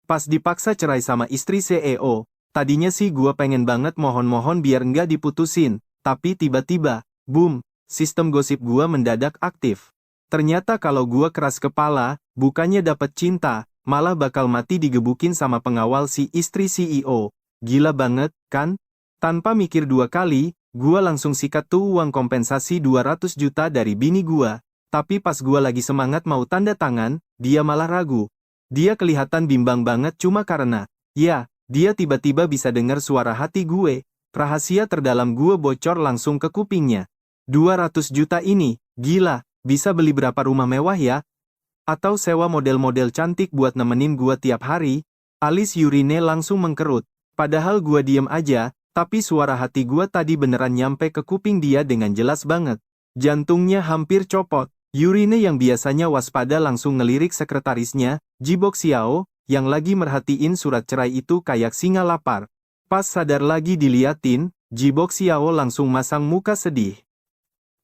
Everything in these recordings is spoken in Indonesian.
Pas dipaksa cerai sama istri CEO, tadinya sih gua pengen banget mohon-mohon biar nggak diputusin, tapi tiba-tiba, boom, sistem gosip gua mendadak aktif. Ternyata kalau gua keras kepala, bukannya dapet cinta, malah bakal mati digebukin sama pengawal si istri CEO. Gila banget, kan? Tanpa mikir dua kali, gua langsung sikat tuh uang kompensasi 200 juta dari bini gua. Tapi pas gua lagi semangat mau tanda tangan, dia malah ragu. Dia kelihatan bimbang banget cuma karena, ya, dia tiba-tiba bisa dengar suara hati gue. Rahasia terdalam gue bocor langsung ke kupingnya. 200 juta ini, gila, bisa beli berapa rumah mewah ya? Atau sewa model-model cantik buat nemenin gua tiap hari? Alis Yurine langsung mengkerut. Padahal gua diem aja, tapi suara hati gua tadi beneran nyampe ke kuping dia dengan jelas banget. Jantungnya hampir copot. Yurine yang biasanya waspada langsung ngelirik sekretarisnya, Jibok Xiao, yang lagi merhatiin surat cerai itu kayak singa lapar. Pas sadar lagi diliatin, Jibok Xiao langsung masang muka sedih.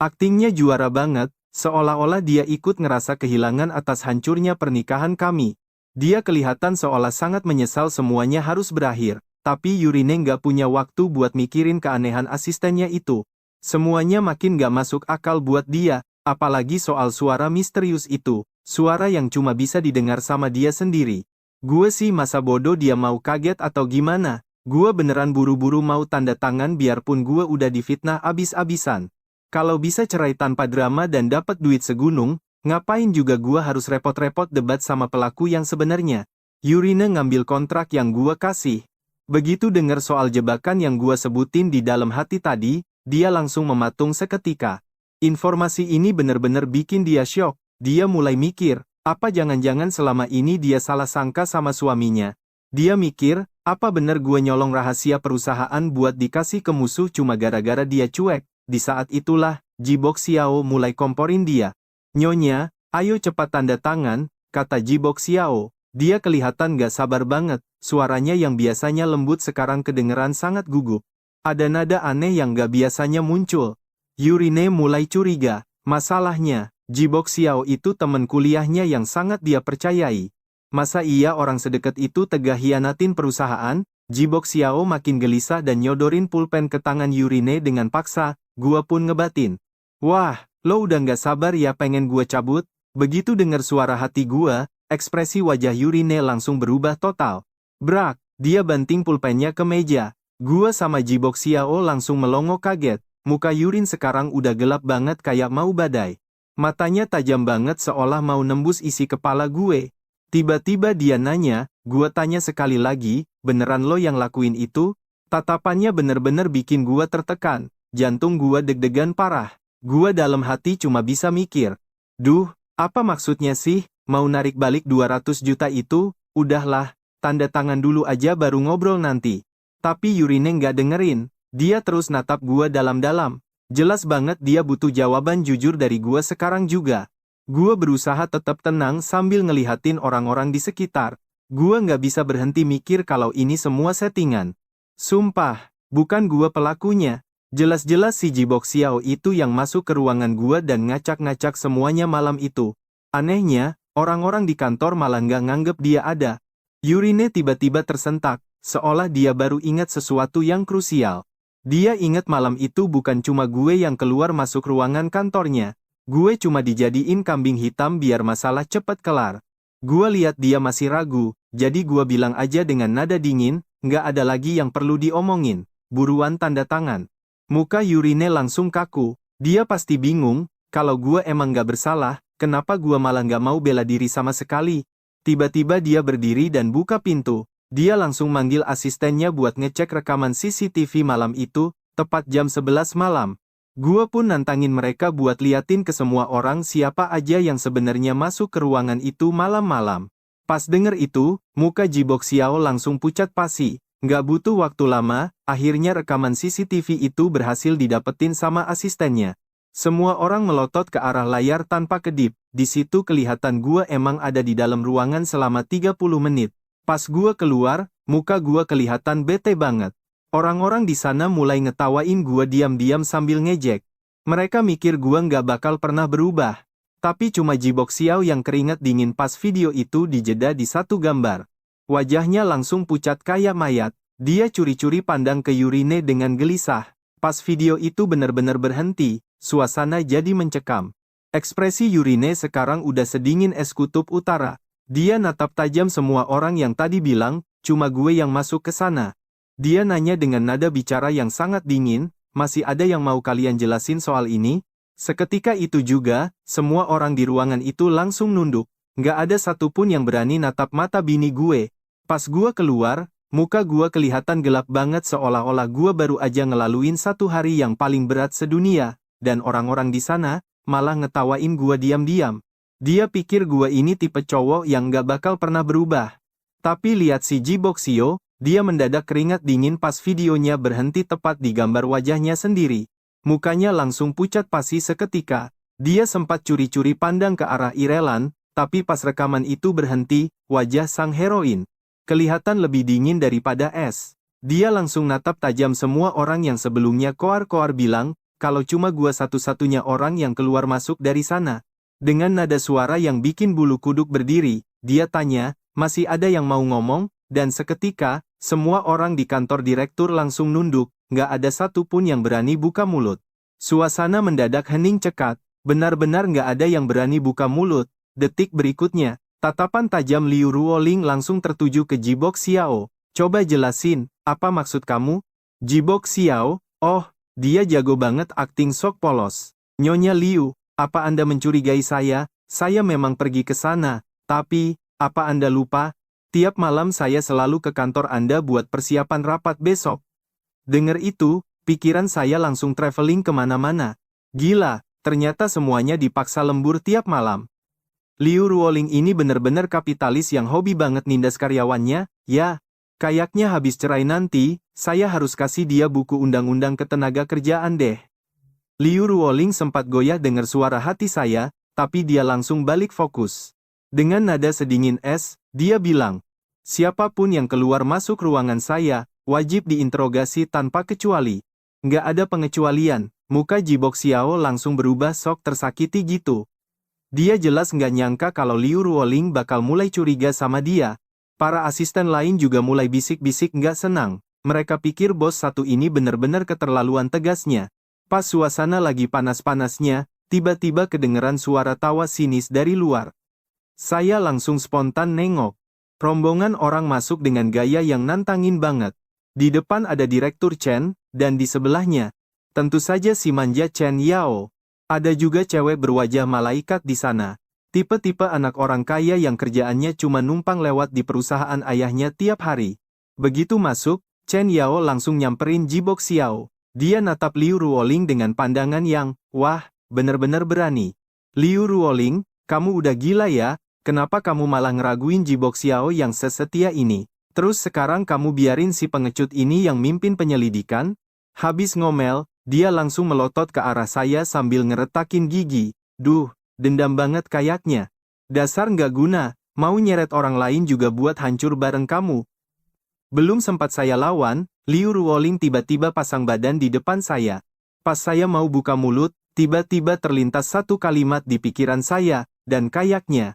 Aktingnya juara banget, seolah-olah dia ikut ngerasa kehilangan atas hancurnya pernikahan kami. Dia kelihatan seolah sangat menyesal semuanya harus berakhir, tapi Yurine nggak punya waktu buat mikirin keanehan asistennya itu. Semuanya makin nggak masuk akal buat dia. Apalagi soal suara misterius itu, suara yang cuma bisa didengar sama dia sendiri. Gue sih masa bodoh dia mau kaget atau gimana. Gue beneran buru-buru mau tanda tangan biarpun gue udah difitnah abis-abisan. Kalau bisa cerai tanpa drama dan dapat duit segunung, ngapain juga gue harus repot-repot debat sama pelaku yang sebenarnya. Yurine ngambil kontrak yang gue kasih. Begitu dengar soal jebakan yang gue sebutin di dalam hati tadi, dia langsung mematung seketika. Informasi ini benar-benar bikin dia syok. Dia mulai mikir, apa jangan-jangan selama ini dia salah sangka sama suaminya. Dia mikir, apa benar gue nyolong rahasia perusahaan buat dikasih ke musuh cuma gara-gara dia cuek. Di saat itulah, Jibok Xiao mulai komporin dia. Nyonya, ayo cepat tanda tangan, kata Jibok Xiao. Dia kelihatan gak sabar banget, suaranya yang biasanya lembut sekarang kedengeran sangat gugup. Ada nada aneh yang gak biasanya muncul. Yurine mulai curiga, masalahnya, Jibok Xiao itu teman kuliahnya yang sangat dia percayai. Masa iya orang sedekat itu tega hianatin perusahaan? Jibok Xiao makin gelisah dan nyodorin pulpen ke tangan Yurine dengan paksa, gua pun ngebatin. Wah, lo udah nggak sabar ya pengen gua cabut? Begitu dengar suara hati gua, ekspresi wajah Yurine langsung berubah total. Brak, dia banting pulpennya ke meja. Gua sama Jibok Xiao langsung melongo kaget. Muka Yurin sekarang udah gelap banget kayak mau badai. Matanya tajam banget seolah mau nembus isi kepala gue. Tiba-tiba dia nanya, gua tanya sekali lagi, beneran lo yang lakuin itu? Tatapannya bener-bener bikin gua tertekan. Jantung gua deg-degan parah. Gua dalam hati cuma bisa mikir. Duh, apa maksudnya sih? Mau narik balik 200 juta itu? Udahlah, tanda tangan dulu aja baru ngobrol nanti. Tapi Yurine nggak dengerin. Dia terus natap gua dalam-dalam. Jelas banget dia butuh jawaban jujur dari gua sekarang juga. Gua berusaha tetap tenang sambil ngelihatin orang-orang di sekitar. Gua nggak bisa berhenti mikir kalau ini semua settingan. Sumpah, bukan gua pelakunya. Jelas-jelas si Jibok Xiao itu yang masuk ke ruangan gua dan ngacak-ngacak semuanya malam itu. Anehnya, orang-orang di kantor malah nggak nganggep dia ada. Yurine tiba-tiba tersentak, seolah dia baru ingat sesuatu yang krusial. Dia ingat malam itu bukan cuma gue yang keluar masuk ruangan kantornya. Gue cuma dijadiin kambing hitam biar masalah cepat kelar. Gue lihat dia masih ragu, jadi gue bilang aja dengan nada dingin, nggak ada lagi yang perlu diomongin. Buruan tanda tangan. Muka Yurine langsung kaku. Dia pasti bingung, kalau gue emang nggak bersalah, kenapa gue malah nggak mau bela diri sama sekali. Tiba-tiba dia berdiri dan buka pintu. Dia langsung manggil asistennya buat ngecek rekaman CCTV malam itu, tepat jam 11 malam. Gua pun nantangin mereka buat liatin ke semua orang siapa aja yang sebenarnya masuk ke ruangan itu malam-malam. Pas denger itu, muka Jibok Xiao langsung pucat pasi. Nggak butuh waktu lama, akhirnya rekaman CCTV itu berhasil didapetin sama asistennya. Semua orang melotot ke arah layar tanpa kedip. Di situ kelihatan gua emang ada di dalam ruangan selama 30 menit. Pas gua keluar, muka gua kelihatan bete banget. Orang-orang di sana mulai ngetawain gua diam-diam sambil ngejek. Mereka mikir gua nggak bakal pernah berubah. Tapi cuma Jibok Xiao yang keringat dingin pas video itu dijeda di satu gambar. Wajahnya langsung pucat kayak mayat. Dia curi-curi pandang ke Yurine dengan gelisah. Pas video itu benar-benar berhenti, suasana jadi mencekam. Ekspresi Yurine sekarang udah sedingin es kutub utara. Dia natap tajam semua orang yang tadi bilang, cuma gue yang masuk ke sana. Dia nanya dengan nada bicara yang sangat dingin, masih ada yang mau kalian jelasin soal ini? Seketika itu juga, semua orang di ruangan itu langsung nunduk. Nggak ada satupun yang berani natap mata bini gue. Pas gue keluar, muka gue kelihatan gelap banget seolah-olah gue baru aja ngelaluin satu hari yang paling berat sedunia, dan orang-orang di sana malah ngetawain gue diam-diam. Dia pikir gue ini tipe cowok yang nggak bakal pernah berubah. Tapi lihat si Jiboxio, dia mendadak keringat dingin pas videonya berhenti tepat di gambar wajahnya sendiri. Mukanya langsung pucat pasi seketika. Dia sempat curi-curi pandang ke arah Irelan, tapi pas rekaman itu berhenti, wajah sang heroin kelihatan lebih dingin daripada es. Dia langsung natap tajam semua orang yang sebelumnya koar-koar bilang, kalau cuma gua satu-satunya orang yang keluar masuk dari sana. Dengan nada suara yang bikin bulu kuduk berdiri, dia tanya, masih ada yang mau ngomong? Dan seketika, semua orang di kantor direktur langsung nunduk, nggak ada satupun yang berani buka mulut. Suasana mendadak hening cekat, benar-benar nggak ada yang berani buka mulut. Detik berikutnya, tatapan tajam Liu Ruoling langsung tertuju ke Jiboxiao. Coba jelasin, apa maksud kamu? Jiboxiao, oh, dia jago banget akting sok polos. Nyonya Liu, apa Anda mencurigai saya? Saya memang pergi ke sana, tapi, apa Anda lupa? Tiap malam saya selalu ke kantor Anda buat persiapan rapat besok. Dengar itu, pikiran saya langsung traveling kemana-mana. Gila, ternyata semuanya dipaksa lembur tiap malam. Liu Ruoling ini bener-bener kapitalis yang hobi banget nindas karyawannya, ya. Kayaknya habis cerai nanti, saya harus kasih dia buku undang-undang ketenaga kerjaan deh. Liu Ruoling sempat goyah dengar suara hati saya, tapi dia langsung balik fokus. Dengan nada sedingin es, dia bilang, siapapun yang keluar masuk ruangan saya, wajib diinterogasi tanpa kecuali. Nggak ada pengecualian, muka Jiboxiao langsung berubah sok tersakiti gitu. Dia jelas nggak nyangka kalau Liu Ruoling bakal mulai curiga sama dia. Para asisten lain juga mulai bisik-bisik nggak senang. Mereka pikir bos satu ini bener-bener keterlaluan tegasnya. Pas suasana lagi panas-panasnya, tiba-tiba kedengeran suara tawa sinis dari luar. Saya langsung spontan nengok. Rombongan orang masuk dengan gaya yang nantangin banget. Di depan ada Direktur Chen, dan di sebelahnya, tentu saja si manja Chen Yao. Ada juga cewek berwajah malaikat di sana. Tipe-tipe anak orang kaya yang kerjaannya cuma numpang lewat di perusahaan ayahnya tiap hari. Begitu masuk, Chen Yao langsung nyamperin Jiboxiao. Dia natap Liu Ruoling dengan pandangan yang, wah, bener-bener berani. Liu Ruoling, kamu udah gila ya, kenapa kamu malah ngeraguin Jiboxiao yang sesetia ini? Terus sekarang kamu biarin si pengecut ini yang mimpin penyelidikan? Habis ngomel, dia langsung melotot ke arah saya sambil ngeretakin gigi. Duh, dendam banget kayaknya. Dasar nggak guna, mau nyeret orang lain juga buat hancur bareng kamu. Belum sempat saya lawan, Liu Ruoling tiba-tiba pasang badan di depan saya. Pas saya mau buka mulut, tiba-tiba terlintas satu kalimat di pikiran saya, dan kayaknya.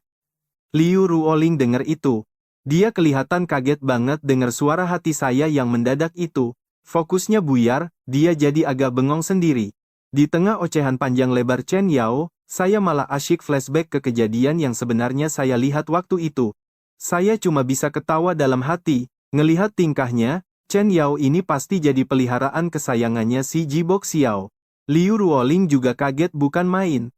Liu Ruoling dengar itu. Dia kelihatan kaget banget dengar suara hati saya yang mendadak itu. Fokusnya buyar, dia jadi agak bengong sendiri. Di tengah ocehan panjang lebar Chen Yao, saya malah asyik flashback ke kejadian yang sebenarnya saya lihat waktu itu. Saya cuma bisa ketawa dalam hati, ngelihat tingkahnya, Chen Yao ini pasti jadi peliharaan kesayangannya si Jiboxiao. Liu Ruoling juga kaget bukan main.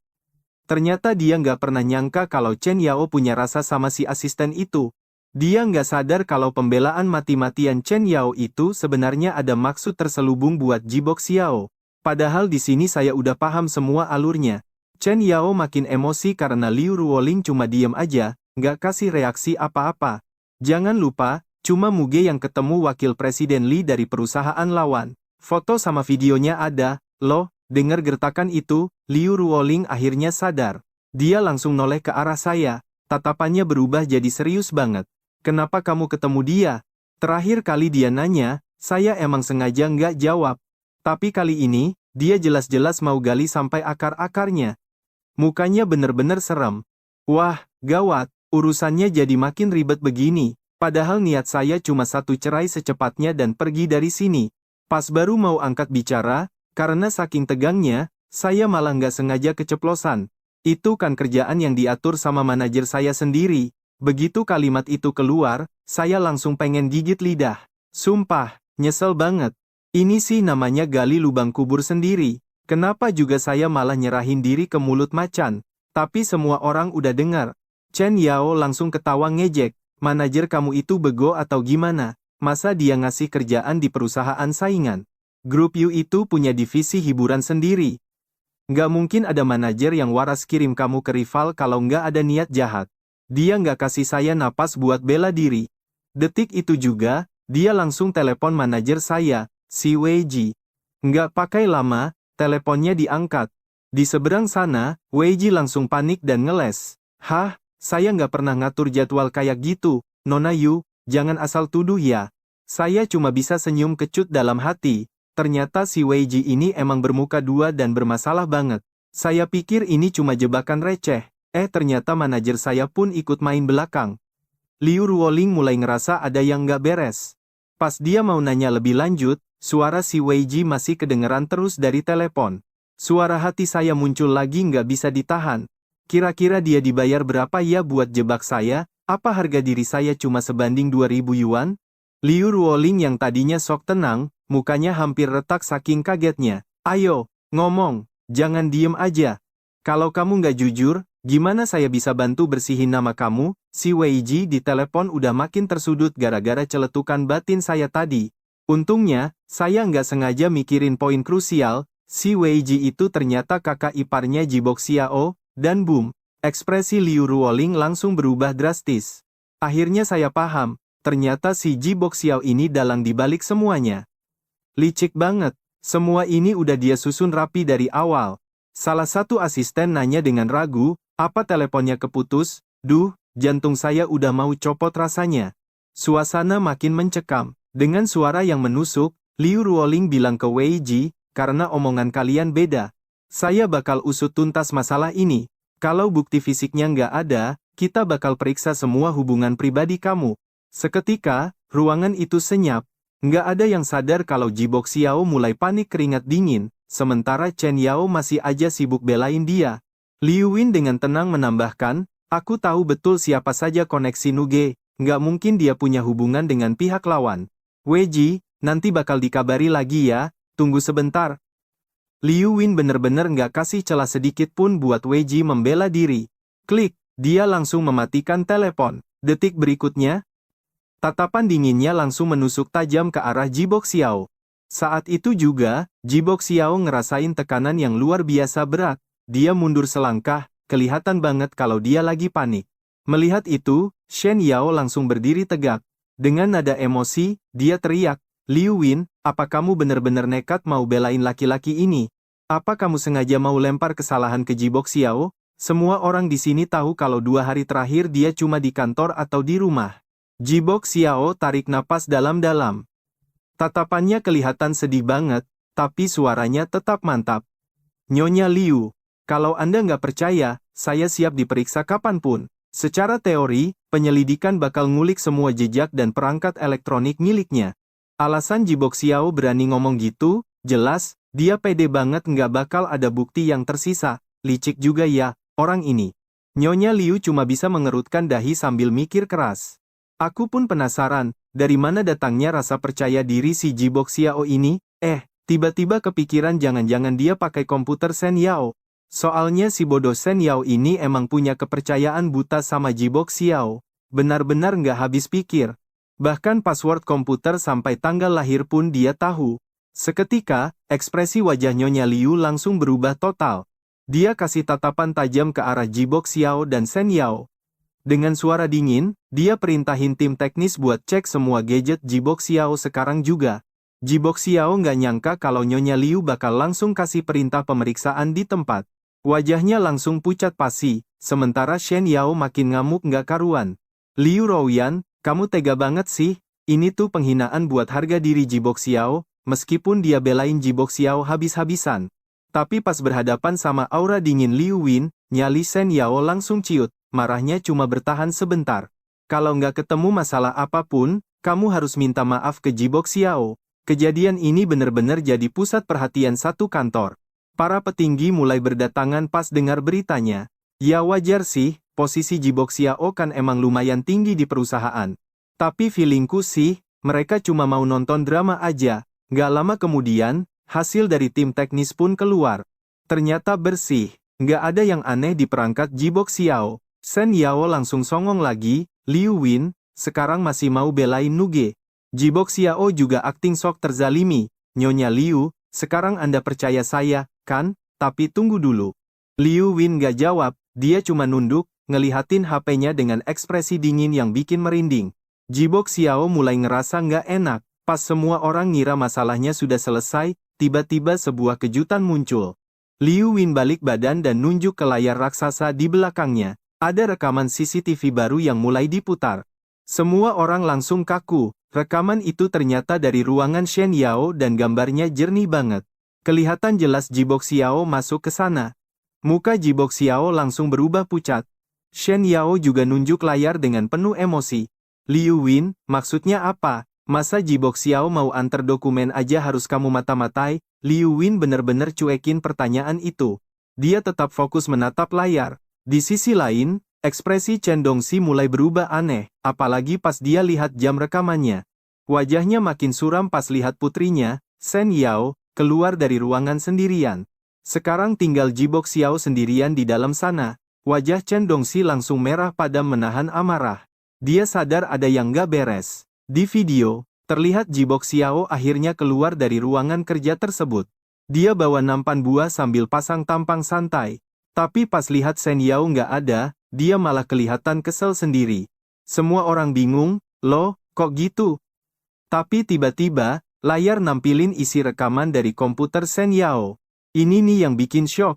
Ternyata dia nggak pernah nyangka kalau Chen Yao punya rasa sama si asisten itu. Dia nggak sadar kalau pembelaan mati-matian Chen Yao itu sebenarnya ada maksud terselubung buat Jiboxiao. Padahal di sini saya udah paham semua alurnya. Chen Yao makin emosi karena Liu Ruoling cuma diem aja, nggak kasih reaksi apa-apa. Jangan lupa, cuma Muge yang ketemu Wakil Presiden Li dari perusahaan lawan. Foto sama videonya ada, loh, dengar gertakan itu, Liu Ruoling akhirnya sadar. Dia langsung noleh ke arah saya, tatapannya berubah jadi serius banget. Kenapa kamu ketemu dia? Terakhir kali dia nanya, saya emang sengaja nggak jawab. Tapi kali ini, dia jelas-jelas mau gali sampai akar-akarnya. Mukanya bener-bener serem. Wah, gawat, urusannya jadi makin ribet begini. Padahal niat saya cuma satu cerai secepatnya dan pergi dari sini. Pas baru mau angkat bicara, karena saking tegangnya, saya malah nggak sengaja keceplosan. Itu kan kerjaan yang diatur sama manajer saya sendiri. Begitu kalimat itu keluar, saya langsung pengen gigit lidah. Sumpah, nyesel banget. Ini sih namanya gali lubang kubur sendiri. Kenapa juga saya malah nyerahin diri ke mulut macan? Tapi semua orang udah dengar. Chen Yao langsung ketawa ngejek. Manajer kamu itu bego atau gimana? Masa dia ngasih kerjaan di perusahaan saingan? Grup U itu punya divisi hiburan sendiri. Nggak mungkin ada manajer yang waras kirim kamu ke rival kalau nggak ada niat jahat. Dia nggak kasih saya napas buat bela diri. Detik itu juga, dia langsung telepon manajer saya, si Wei Ji. Nggak pakai lama, teleponnya diangkat. Di seberang sana, Wei Ji langsung panik dan ngeles. Hah? Saya nggak pernah ngatur jadwal kayak gitu, Nona Yu, jangan asal tuduh ya. Saya cuma bisa senyum kecut dalam hati. Ternyata si Wei Ji ini emang bermuka dua dan bermasalah banget. Saya pikir ini cuma jebakan receh. Ternyata manajer saya pun ikut main belakang. Liu Ruoling mulai ngerasa ada yang nggak beres. Pas dia mau nanya lebih lanjut, suara si Wei Ji masih kedengeran terus dari telepon. Suara hati saya muncul lagi nggak bisa ditahan. Kira-kira dia dibayar berapa ya buat jebak saya? Apa harga diri saya cuma sebanding 2000 yuan? Liu Ruoling yang tadinya sok tenang, mukanya hampir retak saking kagetnya. Ayo, ngomong, jangan diem aja. Kalau kamu nggak jujur, gimana saya bisa bantu bersihin nama kamu? Si Wei Ji di telepon udah makin tersudut gara-gara celetukan batin saya tadi. Untungnya, saya nggak sengaja mikirin poin krusial, si Wei Ji itu ternyata kakak iparnya Ji Boxiao. Dan boom, ekspresi Liu Ruoling langsung berubah drastis. Akhirnya saya paham, ternyata si Ji Boxiao ini dalang dibalik semuanya. Licik banget, semua ini udah dia susun rapi dari awal. Salah satu asisten nanya dengan ragu, apa teleponnya keputus? Duh, jantung saya udah mau copot rasanya. Suasana makin mencekam. Dengan suara yang menusuk, Liu Ruoling bilang ke Wei Ji, karena omongan kalian beda. Saya bakal usut tuntas masalah ini. Kalau bukti fisiknya nggak ada, kita bakal periksa semua hubungan pribadi kamu. Seketika, ruangan itu senyap. Nggak ada yang sadar kalau Ji Boxiao mulai panik keringat dingin, sementara Chen Yao masih aja sibuk belain dia. Liu Win dengan tenang menambahkan, aku tahu betul siapa saja koneksi Nuge, nggak mungkin dia punya hubungan dengan pihak lawan. Wei Ji, nanti bakal dikabari lagi ya, tunggu sebentar. Liu Win bener-bener nggak kasih celah sedikit pun buat Wei Ji membela diri. Klik, dia langsung mematikan telepon. Detik berikutnya, tatapan dinginnya langsung menusuk tajam ke arah Ji Boxiao. Saat itu juga, Ji Boxiao ngerasain tekanan yang luar biasa berat. Dia mundur selangkah, kelihatan banget kalau dia lagi panik. Melihat itu, Shen Yao langsung berdiri tegak. Dengan nada emosi, dia teriak, Liu Win, apa kamu bener-bener nekat mau belain laki-laki ini? Apa kamu sengaja mau lempar kesalahan ke Ji Boxiao? Semua orang di sini tahu kalau 2 hari terakhir dia cuma di kantor atau di rumah. Ji Boxiao tarik napas dalam-dalam. Tatapannya kelihatan sedih banget, tapi suaranya tetap mantap. Nyonya Liu, kalau Anda nggak percaya, saya siap diperiksa kapanpun. Secara teori, penyelidikan bakal ngulik semua jejak dan perangkat elektronik miliknya. Alasan Ji Boxiao berani ngomong gitu, jelas, dia pede banget nggak bakal ada bukti yang tersisa. Licik juga ya, orang ini. Nyonya Liu cuma bisa mengerutkan dahi sambil mikir keras. Aku pun penasaran, dari mana datangnya rasa percaya diri si Ji Boxiao ini? Tiba-tiba kepikiran jangan-jangan dia pakai komputer Shen Yao. Soalnya si bodoh Shen Yao ini emang punya kepercayaan buta sama Ji Boxiao. Benar-benar nggak habis pikir. Bahkan password komputer sampai tanggal lahir pun dia tahu. Seketika, ekspresi wajah Nyonya Liu langsung berubah total. Dia kasih tatapan tajam ke arah Ji Boxiao dan Shen Yao. Dengan suara dingin, dia perintahin tim teknis buat cek semua gadget Ji Boxiao sekarang juga. Ji Boxiao nggak nyangka kalau Nyonya Liu bakal langsung kasih perintah pemeriksaan di tempat. Wajahnya langsung pucat pasi, sementara Shen Yao makin ngamuk nggak karuan. Liu Rouyan, kamu tega banget sih, ini tuh penghinaan buat harga diri Ji Boxiao, meskipun dia belain Ji Boxiao habis-habisan. Tapi pas berhadapan sama aura dingin Liu Win, nyali Shen Yao langsung ciut, marahnya cuma bertahan sebentar. Kalau nggak ketemu masalah apapun, kamu harus minta maaf ke Jibok Xiao. Kejadian ini benar-benar jadi pusat perhatian satu kantor. Para petinggi mulai berdatangan pas dengar beritanya. Ya wajar sih, posisi Jibok Xiao kan emang lumayan tinggi di perusahaan. Tapi feelingku sih, mereka cuma mau nonton drama aja. Nggak lama kemudian, hasil dari tim teknis pun keluar. Ternyata bersih, nggak ada yang aneh di perangkat Jibok Xiao. Shen Yao langsung songong lagi, Liu Win, sekarang masih mau belain Nuge. Jibok Xiao juga akting sok terzalimi. Nyonya Liu, sekarang Anda percaya saya, kan? Tapi tunggu dulu. Liu Win nggak jawab, dia cuma nunduk, ngelihatin HP-nya dengan ekspresi dingin yang bikin merinding. Jibok Xiao mulai ngerasa nggak enak. Pas semua orang ngira masalahnya sudah selesai, tiba-tiba sebuah kejutan muncul. Liu Win balik badan dan nunjuk ke layar raksasa di belakangnya. Ada rekaman CCTV baru yang mulai diputar. Semua orang langsung kaku. Rekaman itu ternyata dari ruangan Shen Yao dan gambarnya jernih banget. Kelihatan jelas Jibok Xiao masuk ke sana. Muka Jibok Xiao langsung berubah pucat. Shen Yao juga nunjuk layar dengan penuh emosi. Liu Win, maksudnya apa? Masa Jibok Xiao mau antar dokumen aja harus kamu mata-matai? Liu Win benar-benar cuekin pertanyaan itu. Dia tetap fokus menatap layar. Di sisi lain, ekspresi Chen Dongxi mulai berubah aneh, apalagi pas dia lihat jam rekamannya. Wajahnya makin suram pas lihat putrinya, Shen Yao, keluar dari ruangan sendirian. Sekarang tinggal Jibok Xiao sendirian di dalam sana. Wajah Chen Dongxi langsung merah padam menahan amarah. Dia sadar ada yang nggak beres. Di video, terlihat Jibok Xiao akhirnya keluar dari ruangan kerja tersebut. Dia bawa nampan buah sambil pasang tampang santai. Tapi pas lihat Shen Yao nggak ada, dia malah kelihatan kesel sendiri. Semua orang bingung, loh, kok gitu? Tapi tiba-tiba, layar nampilin isi rekaman dari komputer Shen Yao. Ini nih yang bikin syok.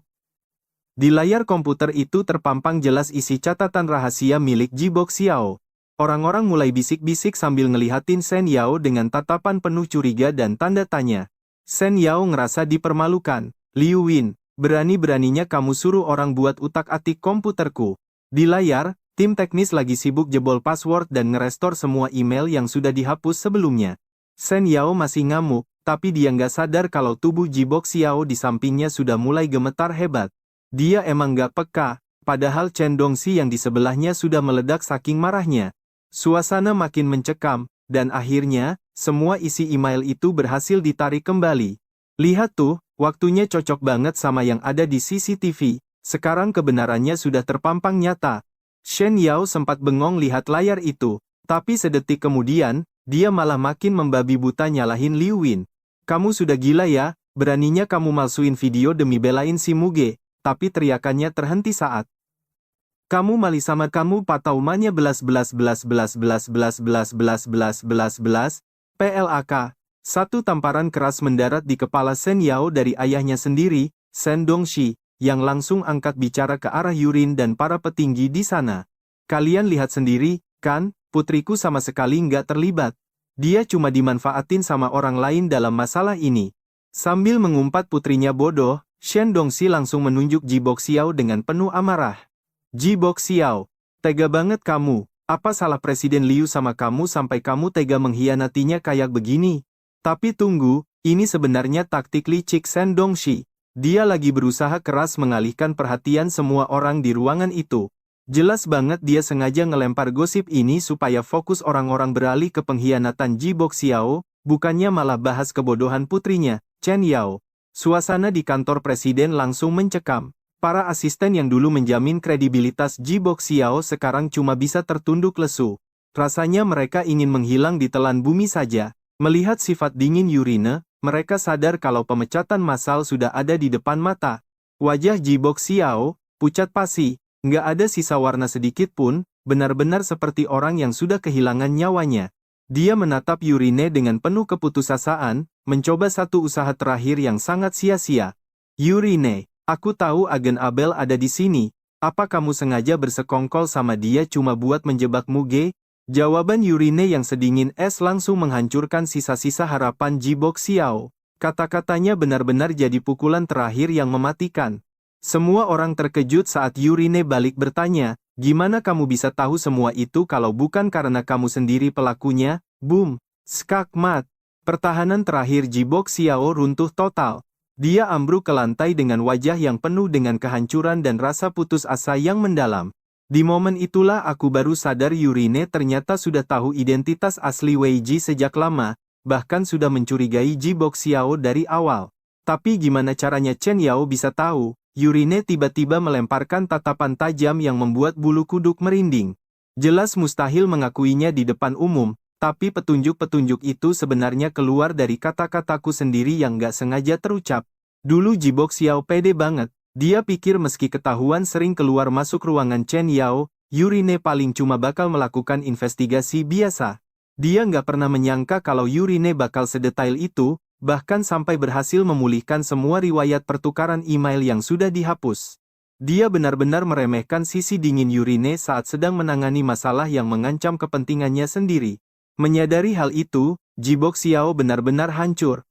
Di layar komputer itu terpampang jelas isi catatan rahasia milik Jibok Xiao. Orang-orang mulai bisik-bisik sambil ngelihatin Shen Yao dengan tatapan penuh curiga dan tanda tanya. Shen Yao ngerasa dipermalukan. Liu Win, berani-beraninya kamu suruh orang buat utak-atik komputerku. Di layar, tim teknis lagi sibuk jebol password dan ngerestor semua email yang sudah dihapus sebelumnya. Shen Yao masih ngamuk, tapi dia nggak sadar kalau tubuh Jibok Xiao di sampingnya sudah mulai gemetar hebat. Dia emang nggak peka, padahal Chen Dongxi yang di sebelahnya sudah meledak saking marahnya. Suasana makin mencekam, dan akhirnya, semua isi email itu berhasil ditarik kembali. Lihat tuh, waktunya cocok banget sama yang ada di CCTV. Sekarang kebenarannya sudah terpampang nyata. Shen Yao sempat bengong lihat layar itu, tapi sedetik kemudian, dia malah makin membabi buta nyalahin Liu Win. Kamu sudah gila ya, beraninya kamu malsuin video demi belain si Muge, tapi teriakannya terhenti saat kamu mali sama kamu pataumannya belas PLAK. Satu tamparan keras mendarat di kepala Shen Yao dari ayahnya sendiri, Shen Dongxi, yang langsung angkat bicara ke arah Yurin dan para petinggi di sana. Kalian lihat sendiri, kan, putriku sama sekali nggak terlibat. Dia cuma dimanfaatin sama orang lain dalam masalah ini. Sambil mengumpat putrinya bodoh, Shen Dongxi langsung menunjuk Jibok Xiao dengan penuh amarah. Jibok Xiao, tega banget kamu. Apa salah Presiden Liu sama kamu sampai kamu tega mengkhianatinya kayak begini? Tapi tunggu, ini sebenarnya taktik licik Shen Dongxi. Dia lagi berusaha keras mengalihkan perhatian semua orang di ruangan itu. Jelas banget dia sengaja ngelempar gosip ini supaya fokus orang-orang beralih ke pengkhianatan Jibok Xiao, bukannya malah bahas kebodohan putrinya, Chen Yao. Suasana di kantor presiden langsung mencekam. Para asisten yang dulu menjamin kredibilitas Jibok Xiao sekarang cuma bisa tertunduk lesu. Rasanya mereka ingin menghilang di telan bumi saja. Melihat sifat dingin Yurine, mereka sadar kalau pemecatan massal sudah ada di depan mata. Wajah Jibok Xiao, pucat pasi, nggak ada sisa warna sedikit pun, benar-benar seperti orang yang sudah kehilangan nyawanya. Dia menatap Yurine dengan penuh keputusasaan, mencoba satu usaha terakhir yang sangat sia-sia. Yurine, aku tahu agen Abel ada di sini. Apa kamu sengaja bersekongkol sama dia cuma buat menjebak Muge? Jawaban Yurine yang sedingin es langsung menghancurkan sisa-sisa harapan Jibok Xiao. Kata-katanya benar-benar jadi pukulan terakhir yang mematikan. Semua orang terkejut saat Yurine balik bertanya, Gimana kamu bisa tahu semua itu kalau bukan karena kamu sendiri pelakunya? Boom! Skakmat! Pertahanan terakhir Jibok Xiao runtuh total. Dia ambruk ke lantai dengan wajah yang penuh dengan kehancuran dan rasa putus asa yang mendalam. Di momen itulah aku baru sadar Yurine ternyata sudah tahu identitas asli Wei Ji sejak lama, bahkan sudah mencurigai Jibok Xiao dari awal. Tapi gimana caranya Chen Yao bisa tahu? Yurine tiba-tiba melemparkan tatapan tajam yang membuat bulu kuduk merinding. Jelas mustahil mengakuinya di depan umum, tapi petunjuk-petunjuk itu sebenarnya keluar dari kata-kataku sendiri yang gak sengaja terucap. Dulu Jibok Xiao pede banget, dia pikir meski ketahuan sering keluar masuk ruangan Chen Yao, Yurine paling cuma bakal melakukan investigasi biasa. Dia nggak pernah menyangka kalau Yurine bakal sedetail itu, bahkan sampai berhasil memulihkan semua riwayat pertukaran email yang sudah dihapus. Dia benar-benar meremehkan sisi dingin Yurine saat sedang menangani masalah yang mengancam kepentingannya sendiri. Menyadari hal itu, Jibok Xiao benar-benar hancur.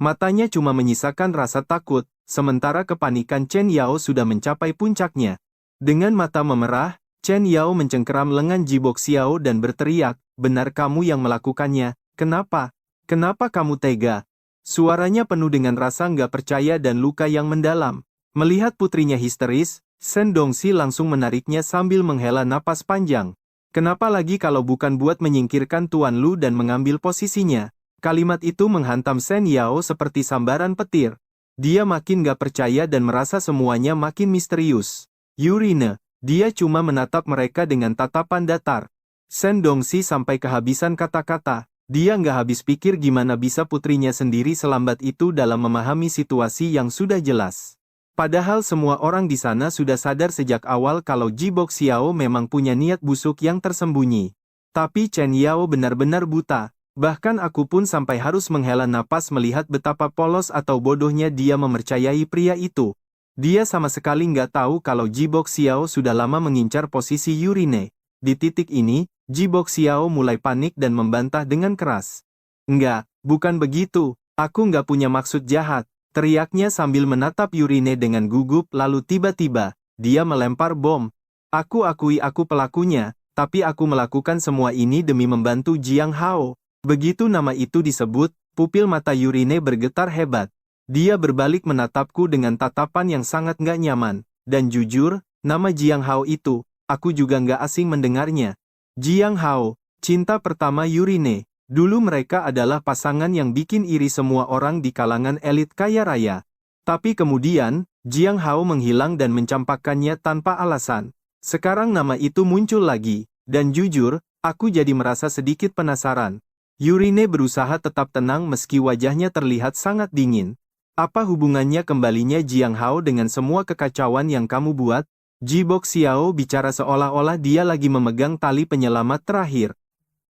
Matanya cuma menyisakan rasa takut, sementara kepanikan Chen Yao sudah mencapai puncaknya. Dengan mata memerah, Chen Yao mencengkeram lengan Jibok Xiao dan berteriak, "Benar kamu yang melakukannya, kenapa? Kenapa kamu tega?" Suaranya penuh dengan rasa nggak percaya dan luka yang mendalam. Melihat putrinya histeris, Shen Dongxi langsung menariknya sambil menghela napas panjang. Kenapa lagi kalau bukan buat menyingkirkan Tuan Lu dan mengambil posisinya? Kalimat itu menghantam Shen Yao seperti sambaran petir. Dia makin gak percaya dan merasa semuanya makin misterius. Yurine, dia cuma menatap mereka dengan tatapan datar. Shen Dongxi sampai kehabisan kata-kata. Dia gak habis pikir gimana bisa putrinya sendiri selambat itu dalam memahami situasi yang sudah jelas. Padahal semua orang di sana sudah sadar sejak awal kalau Jibok Xiao memang punya niat busuk yang tersembunyi. Tapi Chen Yao benar-benar buta, bahkan aku pun sampai harus menghela napas melihat betapa polos atau bodohnya dia mempercayai pria itu. Dia sama sekali nggak tahu kalau Jibok Xiao sudah lama mengincar posisi Yurine. Di titik ini, Jibok Xiao mulai panik dan membantah dengan keras. "Enggak, bukan begitu, aku nggak punya maksud jahat," teriaknya sambil menatap Yurine dengan gugup lalu tiba-tiba, dia melempar bom. "Aku akui aku pelakunya, tapi aku melakukan semua ini demi membantu Jiang Hao." Begitu nama itu disebut, pupil mata Yurine bergetar hebat. Dia berbalik menatapku dengan tatapan yang sangat nggak nyaman. Dan jujur, nama Jiang Hao itu, aku juga nggak asing mendengarnya. Jiang Hao, cinta pertama Yurine. Dulu mereka adalah pasangan yang bikin iri semua orang di kalangan elit kaya raya. Tapi kemudian, Jiang Hao menghilang dan mencampakkannya tanpa alasan. Sekarang nama itu muncul lagi, dan jujur, aku jadi merasa sedikit penasaran. Yurine berusaha tetap tenang meski wajahnya terlihat sangat dingin. "Apa hubungannya kembalinya Jiang Hao dengan semua kekacauan yang kamu buat?" Jibok Xiao bicara seolah-olah dia lagi memegang tali penyelamat terakhir.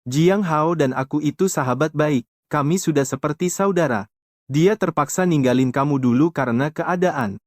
"Jiang Hao dan aku itu sahabat baik, kami sudah seperti saudara. Dia terpaksa ninggalin kamu dulu karena keadaan.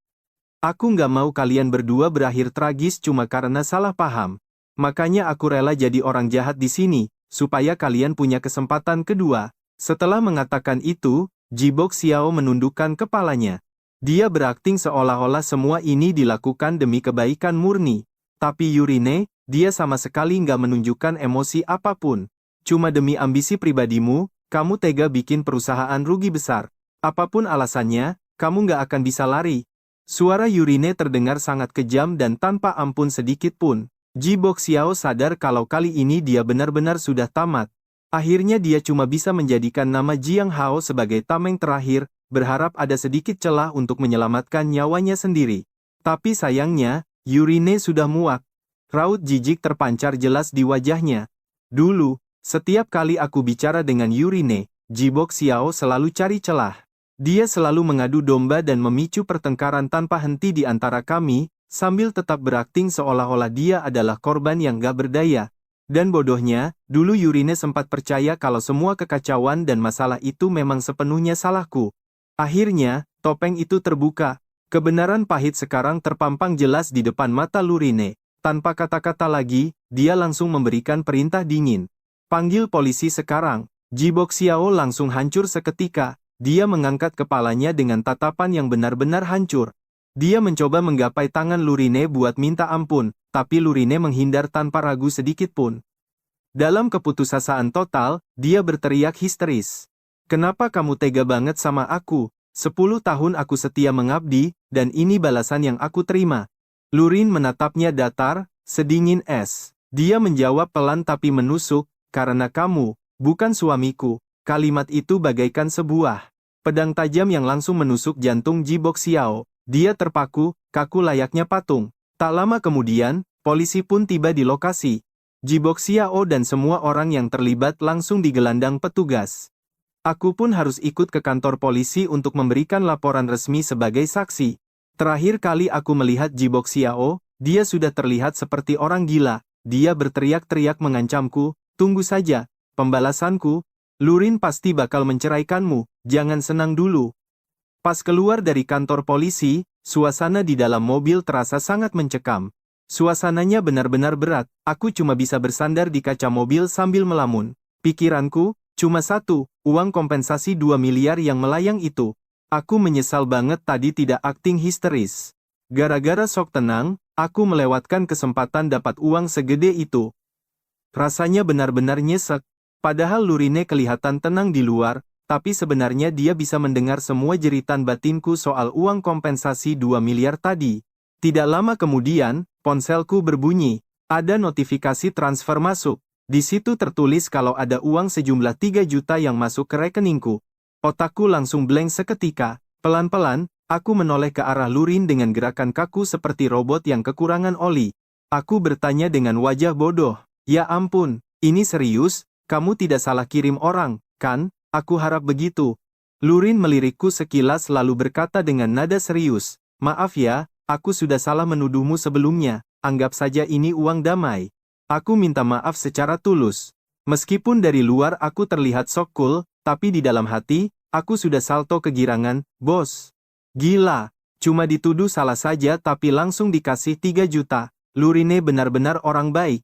Aku nggak mau kalian berdua berakhir tragis cuma karena salah paham. Makanya aku rela jadi orang jahat di sini, supaya kalian punya kesempatan kedua." Setelah mengatakan itu, Jibok Xiao menundukkan kepalanya. Dia berakting seolah-olah semua ini dilakukan demi kebaikan murni. Tapi Yurine, dia sama sekali nggak menunjukkan emosi apapun. "Cuma demi ambisi pribadimu, kamu tega bikin perusahaan rugi besar. Apapun alasannya, kamu nggak akan bisa lari." Suara Yurine terdengar sangat kejam dan tanpa ampun sedikit pun. Jibok Xiao sadar kalau kali ini dia benar-benar sudah tamat. Akhirnya dia cuma bisa menjadikan nama Jiang Hao sebagai tameng terakhir, berharap ada sedikit celah untuk menyelamatkan nyawanya sendiri. Tapi sayangnya, Yurine sudah muak. Raut jijik terpancar jelas di wajahnya. Dulu, setiap kali aku bicara dengan Yurine, Jibok Xiao selalu cari celah. Dia selalu mengadu domba dan memicu pertengkaran tanpa henti di antara kami, sambil tetap berakting seolah-olah dia adalah korban yang gak berdaya. Dan bodohnya, dulu Yurine sempat percaya kalau semua kekacauan dan masalah itu memang sepenuhnya salahku. Akhirnya, topeng itu terbuka. Kebenaran pahit sekarang terpampang jelas di depan mata Yurine. Tanpa kata-kata lagi, dia langsung memberikan perintah dingin. "Panggil polisi sekarang." Jibok Xiao langsung hancur seketika. Dia mengangkat kepalanya dengan tatapan yang benar-benar hancur. Dia mencoba menggapai tangan Lurine buat minta ampun, tapi Lurine menghindar tanpa ragu sedikit pun. Dalam keputusasaan total, dia berteriak histeris. Kenapa kamu tega banget sama aku? 10 tahun aku setia mengabdi, dan ini balasan yang aku terima. Lurin menatapnya datar, sedingin es. Dia menjawab pelan tapi menusuk, karena kamu, bukan suamiku. Kalimat itu bagaikan sebuah pedang tajam yang langsung menusuk jantung Ji Boxiao. Dia terpaku, kaku layaknya patung. Tak lama kemudian, polisi pun tiba di lokasi. Ji Boxiao dan semua orang yang terlibat langsung digelandang petugas. Aku pun harus ikut ke kantor polisi untuk memberikan laporan resmi sebagai saksi. Terakhir kali aku melihat Ji Boxiao, dia sudah terlihat seperti orang gila. Dia berteriak-teriak mengancamku, tunggu saja, pembalasanku. Lurin pasti bakal menceraikanmu, jangan senang dulu. Pas keluar dari kantor polisi, suasana di dalam mobil terasa sangat mencekam. Suasananya benar-benar berat, aku cuma bisa bersandar di kaca mobil sambil melamun. Pikiranku, cuma satu, uang kompensasi 2 miliar yang melayang itu. Aku menyesal banget tadi tidak akting histeris. Gara-gara sok tenang, aku melewatkan kesempatan dapat uang segede itu. Rasanya benar-benar nyesek. Padahal Lurine kelihatan tenang di luar, tapi sebenarnya dia bisa mendengar semua jeritan batinku soal uang kompensasi 2 miliar tadi. Tidak lama kemudian, ponselku berbunyi. Ada notifikasi transfer masuk. Di situ tertulis kalau ada uang sejumlah 3 juta yang masuk ke rekeningku. Otakku langsung blank seketika. Pelan-pelan, aku menoleh ke arah Lurin dengan gerakan kaku seperti robot yang kekurangan oli. Aku bertanya dengan wajah bodoh. Ya ampun, ini serius? Kamu tidak salah kirim orang, kan? Aku harap begitu. Lurin melirikku sekilas lalu berkata dengan nada serius. Maaf ya, aku sudah salah menuduhmu sebelumnya. Anggap saja ini uang damai. Aku minta maaf secara tulus. Meskipun dari luar aku terlihat sok cool, tapi di dalam hati, aku sudah salto kegirangan, bos. Gila, cuma dituduh salah saja tapi langsung dikasih 3 juta. Lurine benar-benar orang baik.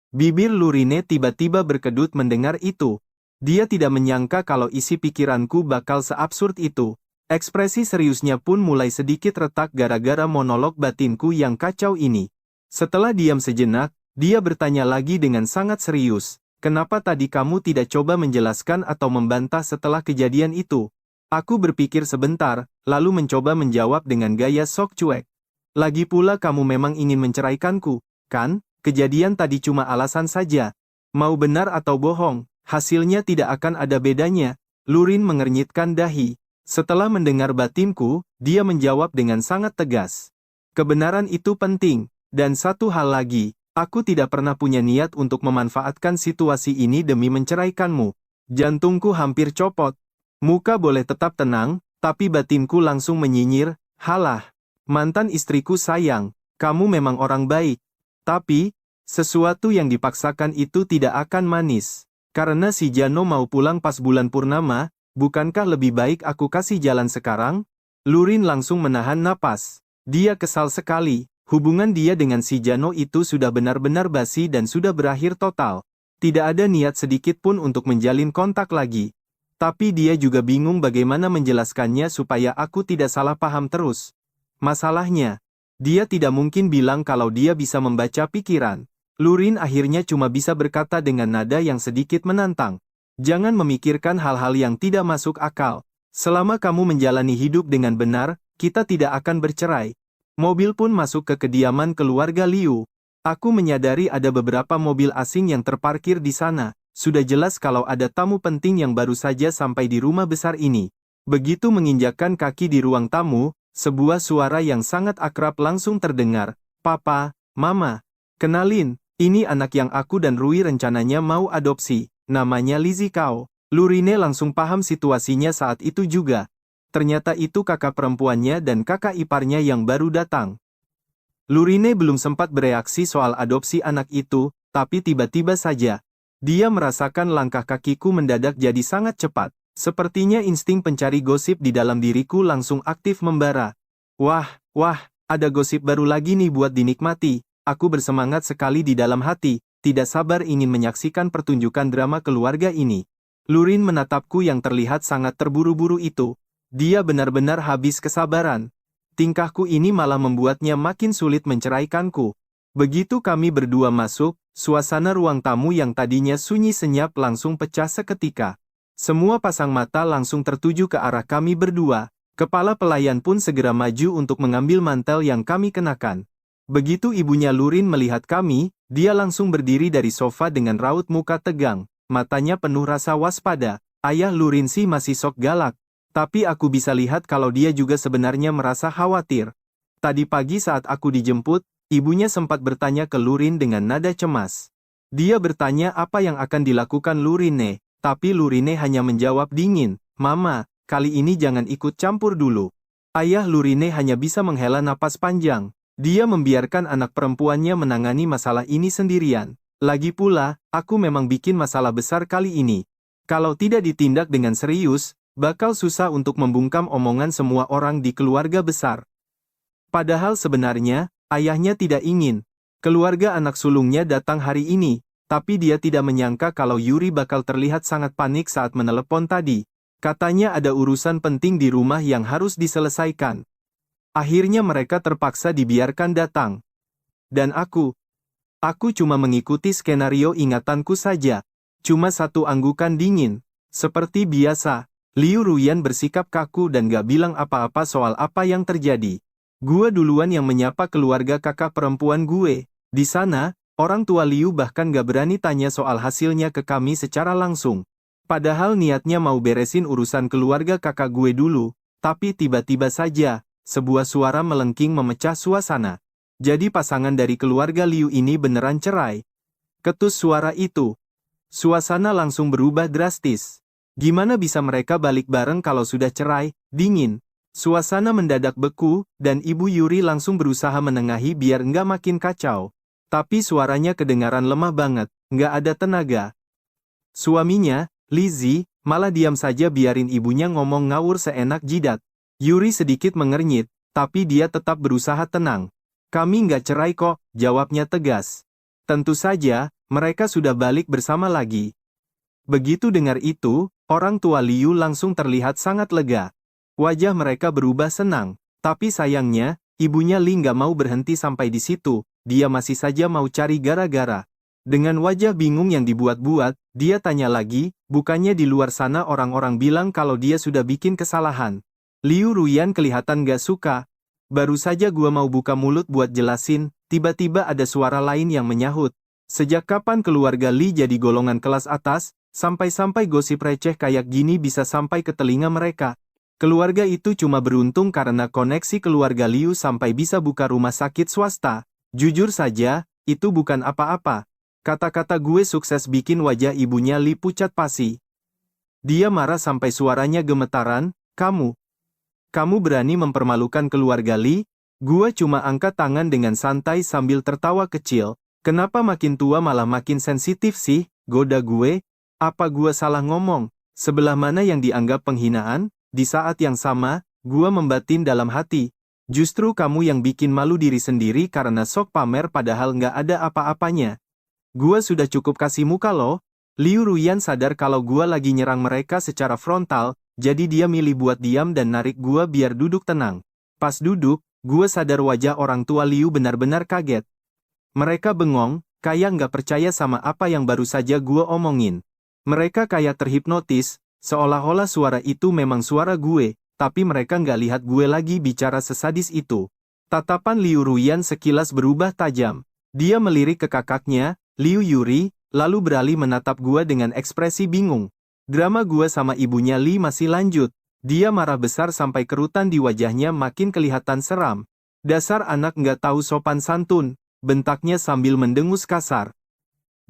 Bibir Lurine tiba-tiba berkedut mendengar itu. Dia tidak menyangka kalau isi pikiranku bakal seabsurd itu. Ekspresi seriusnya pun mulai sedikit retak gara-gara monolog batinku yang kacau ini. Setelah diam sejenak, dia bertanya lagi dengan sangat serius. Kenapa tadi kamu tidak coba menjelaskan atau membantah setelah kejadian itu? Aku berpikir sebentar, lalu mencoba menjawab dengan gaya sok cuek. Lagi pula kamu memang ingin menceraikanku, kan? Kejadian tadi cuma alasan saja. Mau benar atau bohong, hasilnya tidak akan ada bedanya. Lurin mengernyitkan dahi. Setelah mendengar batinku, dia menjawab dengan sangat tegas. Kebenaran itu penting, dan satu hal lagi, aku tidak pernah punya niat untuk memanfaatkan situasi ini demi menceraikanmu. Jantungku hampir copot. Muka boleh tetap tenang, tapi batinku langsung menyinyir, halah, mantan istriku sayang, kamu memang orang baik. Tapi, sesuatu yang dipaksakan itu tidak akan manis. Karena si Jano mau pulang pas bulan purnama, bukankah lebih baik aku kasih jalan sekarang? Lurin langsung menahan napas. Dia kesal sekali, hubungan dia dengan si Jano itu sudah benar-benar basi dan sudah berakhir total. Tidak ada niat sedikit pun untuk menjalin kontak lagi. Tapi dia juga bingung bagaimana menjelaskannya supaya aku tidak salah paham terus. Masalahnya, dia tidak mungkin bilang kalau dia bisa membaca pikiran. Lurin akhirnya cuma bisa berkata dengan nada yang sedikit menantang. Jangan memikirkan hal-hal yang tidak masuk akal. Selama kamu menjalani hidup dengan benar, kita tidak akan bercerai. Mobil pun masuk ke kediaman keluarga Liu. Aku menyadari ada beberapa mobil asing yang terparkir di sana. Sudah jelas kalau ada tamu penting yang baru saja sampai di rumah besar ini. Begitu menginjakkan kaki di ruang tamu, sebuah suara yang sangat akrab langsung terdengar. Papa, Mama, kenalin. Ini anak yang aku dan Rui rencananya mau adopsi, namanya Lizzie Kao. Lurine langsung paham situasinya saat itu juga. Ternyata itu kakak perempuannya dan kakak iparnya yang baru datang. Lurine belum sempat bereaksi soal adopsi anak itu, tapi tiba-tiba saja. Dia merasakan langkah kakiku mendadak jadi sangat cepat. Sepertinya insting pencari gosip di dalam diriku langsung aktif membara. Wah, ada gosip baru lagi nih buat dinikmati. Aku bersemangat sekali di dalam hati, tidak sabar ingin menyaksikan pertunjukan drama keluarga ini. Lurin menatapku yang terlihat sangat terburu-buru itu. Dia benar-benar habis kesabaran. tingkahku ini malah membuatnya makin sulit menceraikanku. Begitu kami berdua masuk, suasana ruang tamu yang tadinya sunyi senyap langsung pecah seketika. Semua pasang mata langsung tertuju ke arah kami berdua. Kepala pelayan pun segera maju untuk mengambil mantel yang kami kenakan. Begitu ibunya Lurin melihat kami, dia langsung berdiri dari sofa dengan raut muka tegang, matanya penuh rasa waspada. Ayah Lurin sih masih sok galak, tapi aku bisa lihat kalau dia juga sebenarnya merasa khawatir. Tadi pagi saat aku dijemput, ibunya sempat bertanya ke Lurin dengan nada cemas. Dia bertanya apa yang akan dilakukan Lurine, tapi Lurine hanya menjawab dingin, "Mama, kali ini jangan ikut campur dulu." Ayah Lurine hanya bisa menghela napas panjang. Dia membiarkan anak perempuannya menangani masalah ini sendirian. Lagi pula, aku memang bikin masalah besar kali ini. Kalau tidak ditindak dengan serius, bakal susah untuk membungkam omongan semua orang di keluarga besar. Padahal sebenarnya, ayahnya tidak ingin keluarga anak sulungnya datang hari ini, tapi dia tidak menyangka kalau Yuri bakal terlihat sangat panik saat menelepon tadi. Katanya ada urusan penting di rumah yang harus diselesaikan. Akhirnya mereka terpaksa dibiarkan datang. Dan aku cuma mengikuti skenario ingatanku saja. Cuma satu anggukan dingin. Seperti biasa, Liu Ruyan bersikap kaku dan gak bilang apa-apa soal apa yang terjadi. Gue duluan yang menyapa keluarga kakak perempuan gue. Di sana, orang tua Liu bahkan gak berani tanya soal hasilnya ke kami secara langsung. Padahal niatnya mau beresin urusan keluarga kakak gue dulu, tapi tiba-tiba saja, sebuah suara melengking memecah suasana. Jadi pasangan dari keluarga Liu ini beneran cerai. Ketus suara itu. Suasana langsung berubah drastis. Gimana bisa mereka balik bareng kalau sudah cerai? Dingin. Suasana mendadak beku, dan Ibu Yuri langsung berusaha menengahi biar nggak makin kacau. Tapi suaranya kedengaran lemah banget, nggak ada tenaga. Suaminya, Lizzie, malah diam saja biarin ibunya ngomong ngawur seenak jidat. Yuri sedikit mengernyit, tapi dia tetap berusaha tenang. "Kami nggak cerai kok," jawabnya tegas. Tentu saja, mereka sudah balik bersama lagi. Begitu dengar itu, orang tua Liu langsung terlihat sangat lega. Wajah mereka berubah senang, tapi sayangnya, ibunya Li nggak mau berhenti sampai di situ, dia masih saja mau cari gara-gara. Dengan wajah bingung yang dibuat-buat, dia tanya lagi, "Bukannya di luar sana orang-orang bilang kalau dia sudah bikin kesalahan?" Liu Ruyan kelihatan gak suka. "Baru saja gua mau buka mulut buat jelasin, tiba-tiba ada suara lain yang menyahut. Sejak kapan keluarga Li jadi golongan kelas atas, sampai-sampai gosip receh kayak gini bisa sampai ke telinga mereka? Keluarga itu cuma beruntung karena koneksi keluarga Liu sampai bisa buka rumah sakit swasta. Jujur saja, itu bukan apa-apa." Kata-kata gue sukses bikin wajah ibunya Li pucat pasi. Dia marah sampai suaranya gemetaran, Kamu berani mempermalukan keluarga Li?" Gue cuma angkat tangan dengan santai sambil tertawa kecil. "Kenapa makin tua malah makin sensitif sih?" goda gue. "Apa gue salah ngomong? Sebelah mana yang dianggap penghinaan?" Di saat yang sama, gue membatin dalam hati. Justru kamu yang bikin malu diri sendiri karena sok pamer padahal nggak ada apa-apanya. Gua sudah cukup kasih muka loh. Liu Ruyan sadar kalau gua lagi nyerang mereka secara frontal, jadi dia milih buat diam dan narik gua biar duduk tenang. Pas duduk, gua sadar wajah orang tua Liu benar-benar kaget. Mereka bengong, kayak nggak percaya sama apa yang baru saja gua omongin. Mereka kayak terhipnotis, seolah-olah suara itu memang suara gue, tapi mereka nggak lihat gue lagi bicara sesadis itu. Tatapan Liu Ruyan sekilas berubah tajam. Dia melirik ke kakaknya, Liu Yuri, lalu beralih menatap gua dengan ekspresi bingung. Drama gua sama ibunya Li masih lanjut. Dia marah besar sampai kerutan di wajahnya makin kelihatan seram. "Dasar anak nggak tahu sopan santun," bentaknya sambil mendengus kasar.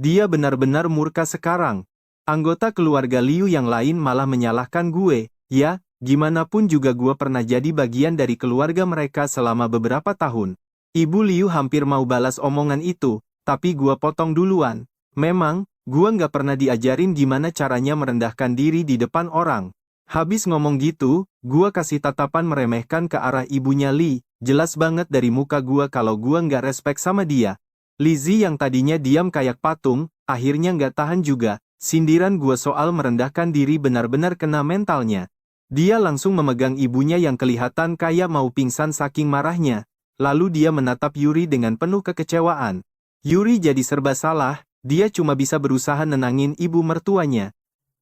Dia benar-benar murka sekarang. Anggota keluarga Liu yang lain malah menyalahkan gue. Ya, gimana pun juga gua pernah jadi bagian dari keluarga mereka selama beberapa tahun. Ibu Liu hampir mau balas omongan itu, tapi gua potong duluan. Memang, gua nggak pernah diajarin gimana caranya merendahkan diri di depan orang. Habis ngomong gitu, gua kasih tatapan meremehkan ke arah ibunya Li. Jelas banget dari muka gua kalau gua nggak respect sama dia. Lizzie yang tadinya diam kayak patung, akhirnya nggak tahan juga. Sindiran gua soal merendahkan diri benar-benar kena mentalnya. Dia langsung memegang ibunya yang kelihatan kayak mau pingsan saking marahnya. Lalu dia menatap Yuri dengan penuh kekecewaan. Yuri jadi serba salah, dia cuma bisa berusaha nenangin ibu mertuanya.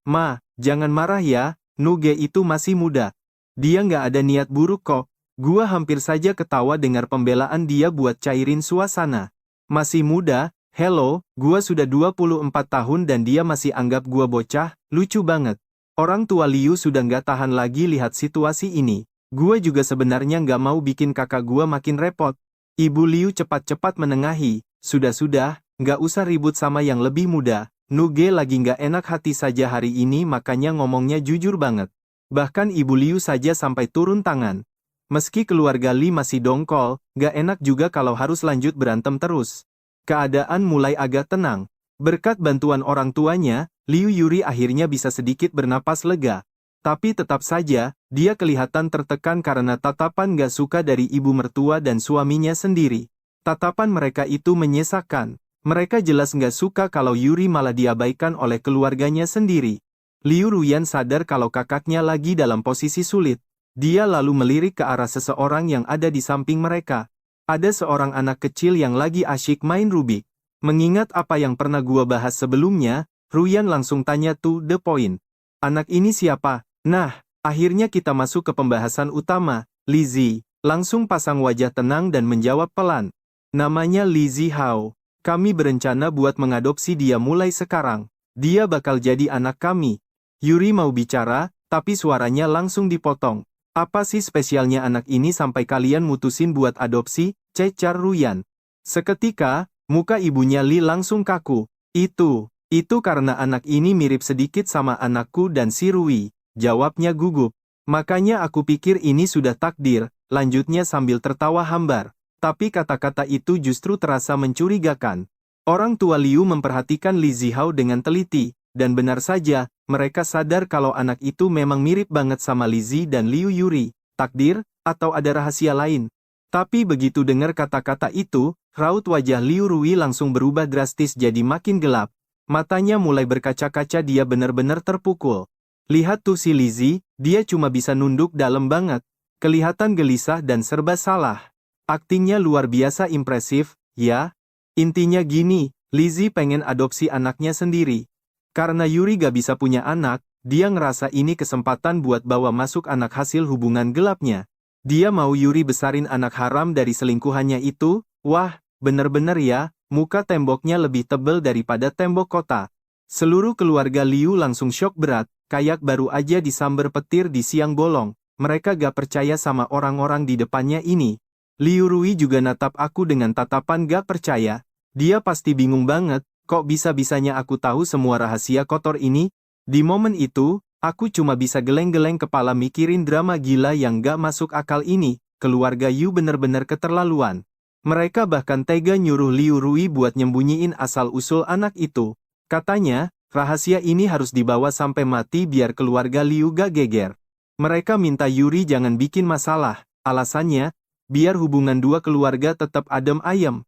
Ma, jangan marah ya, Nuge itu masih muda. Dia nggak ada niat buruk kok. Gua hampir saja ketawa dengar pembelaan dia buat cairin suasana. Masih muda, hello, gua sudah 24 tahun dan dia masih anggap gua bocah, lucu banget. Orang tua Liu sudah nggak tahan lagi lihat situasi ini. Gua juga sebenarnya nggak mau bikin kakak gua makin repot. Ibu Liu cepat-cepat menengahi. Sudah-sudah, nggak usah ribut sama yang lebih muda. Nuge lagi nggak enak hati saja hari ini makanya ngomongnya jujur banget. Bahkan Ibu Liu saja sampai turun tangan. Meski keluarga Li masih dongkol, nggak enak juga kalau harus lanjut berantem terus. Keadaan mulai agak tenang. Berkat bantuan orang tuanya, Liu Yuri akhirnya bisa sedikit bernapas lega. Tapi tetap saja, dia kelihatan tertekan karena tatapan gak suka dari ibu mertua dan suaminya sendiri. Tatapan mereka itu menyesakan. Mereka jelas gak suka kalau Yuri malah diabaikan oleh keluarganya sendiri. Liu Ruyan sadar kalau kakaknya lagi dalam posisi sulit. Dia lalu melirik ke arah seseorang yang ada di samping mereka. Ada seorang anak kecil yang lagi asyik main Rubik. Mengingat apa yang pernah gua bahas sebelumnya, Ruyan langsung tanya to the point. Anak ini siapa? Nah, akhirnya kita masuk ke pembahasan utama. Lizzie langsung pasang wajah tenang dan menjawab pelan. Namanya Lizzie Hao. Kami berencana buat mengadopsi dia mulai sekarang. Dia bakal jadi anak kami. Yuri mau bicara, tapi suaranya langsung dipotong. Apa sih spesialnya anak ini sampai kalian mutusin buat adopsi? Cecar Ruyan. Seketika, muka ibunya Li langsung kaku. Itu karena anak ini mirip sedikit sama anakku dan si Rui, jawabnya gugup. Makanya aku pikir ini sudah takdir, lanjutnya sambil tertawa hambar. Tapi kata-kata itu justru terasa mencurigakan. Orang tua Liu memperhatikan Li Zihao dengan teliti, dan benar saja, mereka sadar kalau anak itu memang mirip banget sama Lizzie dan Liu Yuri. Takdir, atau ada rahasia lain? Tapi begitu dengar kata-kata itu, raut wajah Liu Rui langsung berubah drastis jadi makin gelap. Matanya mulai berkaca-kaca, dia benar-benar terpukul. Lihat tuh si Lizzie, dia cuma bisa nunduk dalam banget. Kelihatan gelisah dan serba salah. Aktingnya luar biasa impresif, ya. Intinya gini, Lizzie pengen adopsi anaknya sendiri. Karena Yuri gak bisa punya anak, dia ngerasa ini kesempatan buat bawa masuk anak hasil hubungan gelapnya. Dia mau Yuri besarin anak haram dari selingkuhannya itu. Wah, bener-bener ya. Muka temboknya lebih tebal daripada tembok kota. Seluruh keluarga Liu langsung syok berat, kayak baru aja disamber petir di siang bolong. Mereka gak percaya sama orang-orang di depannya ini. Liu Rui juga natap aku dengan tatapan gak percaya. Dia pasti bingung banget, kok bisa-bisanya aku tahu semua rahasia kotor ini? Di momen itu, aku cuma bisa geleng-geleng kepala mikirin drama gila yang gak masuk akal ini. Keluarga Yu bener-bener keterlaluan. Mereka bahkan tega nyuruh Liu Rui buat nyembunyiin asal-usul anak itu. Katanya, rahasia ini harus dibawa sampai mati biar keluarga Liu gak geger. Mereka minta Yuri jangan bikin masalah. Alasannya, biar hubungan dua keluarga tetap adem ayem.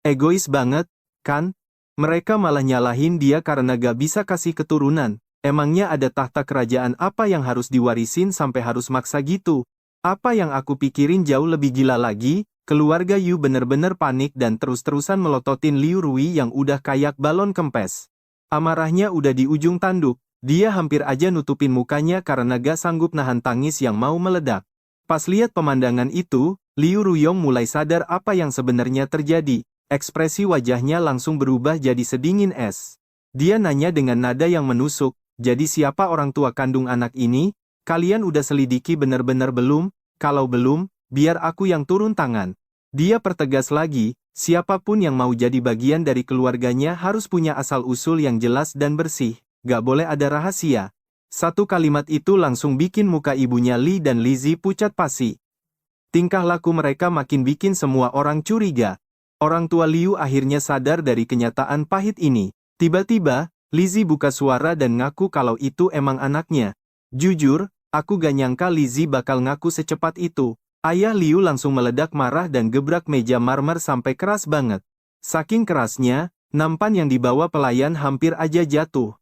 Egois banget, kan? Mereka malah nyalahin dia karena gak bisa kasih keturunan. Emangnya ada tahta kerajaan apa yang harus diwarisin sampai harus maksa gitu? Apa yang aku pikirin jauh lebih gila lagi. Keluarga Yu bener-bener panik dan terus-terusan melototin Liu Rui yang udah kayak balon kempes. Amarahnya udah di ujung tanduk, dia hampir aja nutupin mukanya karena gak sanggup nahan tangis yang mau meledak. Pas lihat pemandangan itu, Liu Ruyong mulai sadar apa yang sebenarnya terjadi. Ekspresi wajahnya langsung berubah jadi sedingin es. Dia nanya dengan nada yang menusuk, jadi siapa orang tua kandung anak ini? Kalian udah selidiki bener-bener belum? Kalau belum, biar aku yang turun tangan. Dia pertegas lagi, siapapun yang mau jadi bagian dari keluarganya harus punya asal-usul yang jelas dan bersih, gak boleh ada rahasia. Satu kalimat itu langsung bikin muka ibunya Li dan Lizzie pucat pasi. Tingkah laku mereka makin bikin semua orang curiga. Orang tua Liu akhirnya sadar dari kenyataan pahit ini. Tiba-tiba, Lizzie buka suara dan ngaku kalau itu emang anaknya. Jujur, aku gak nyangka Lizzie bakal ngaku secepat itu. Ayah Liu langsung meledak marah dan gebrak meja marmer sampai keras banget. Saking kerasnya, nampan yang dibawa pelayan hampir aja jatuh.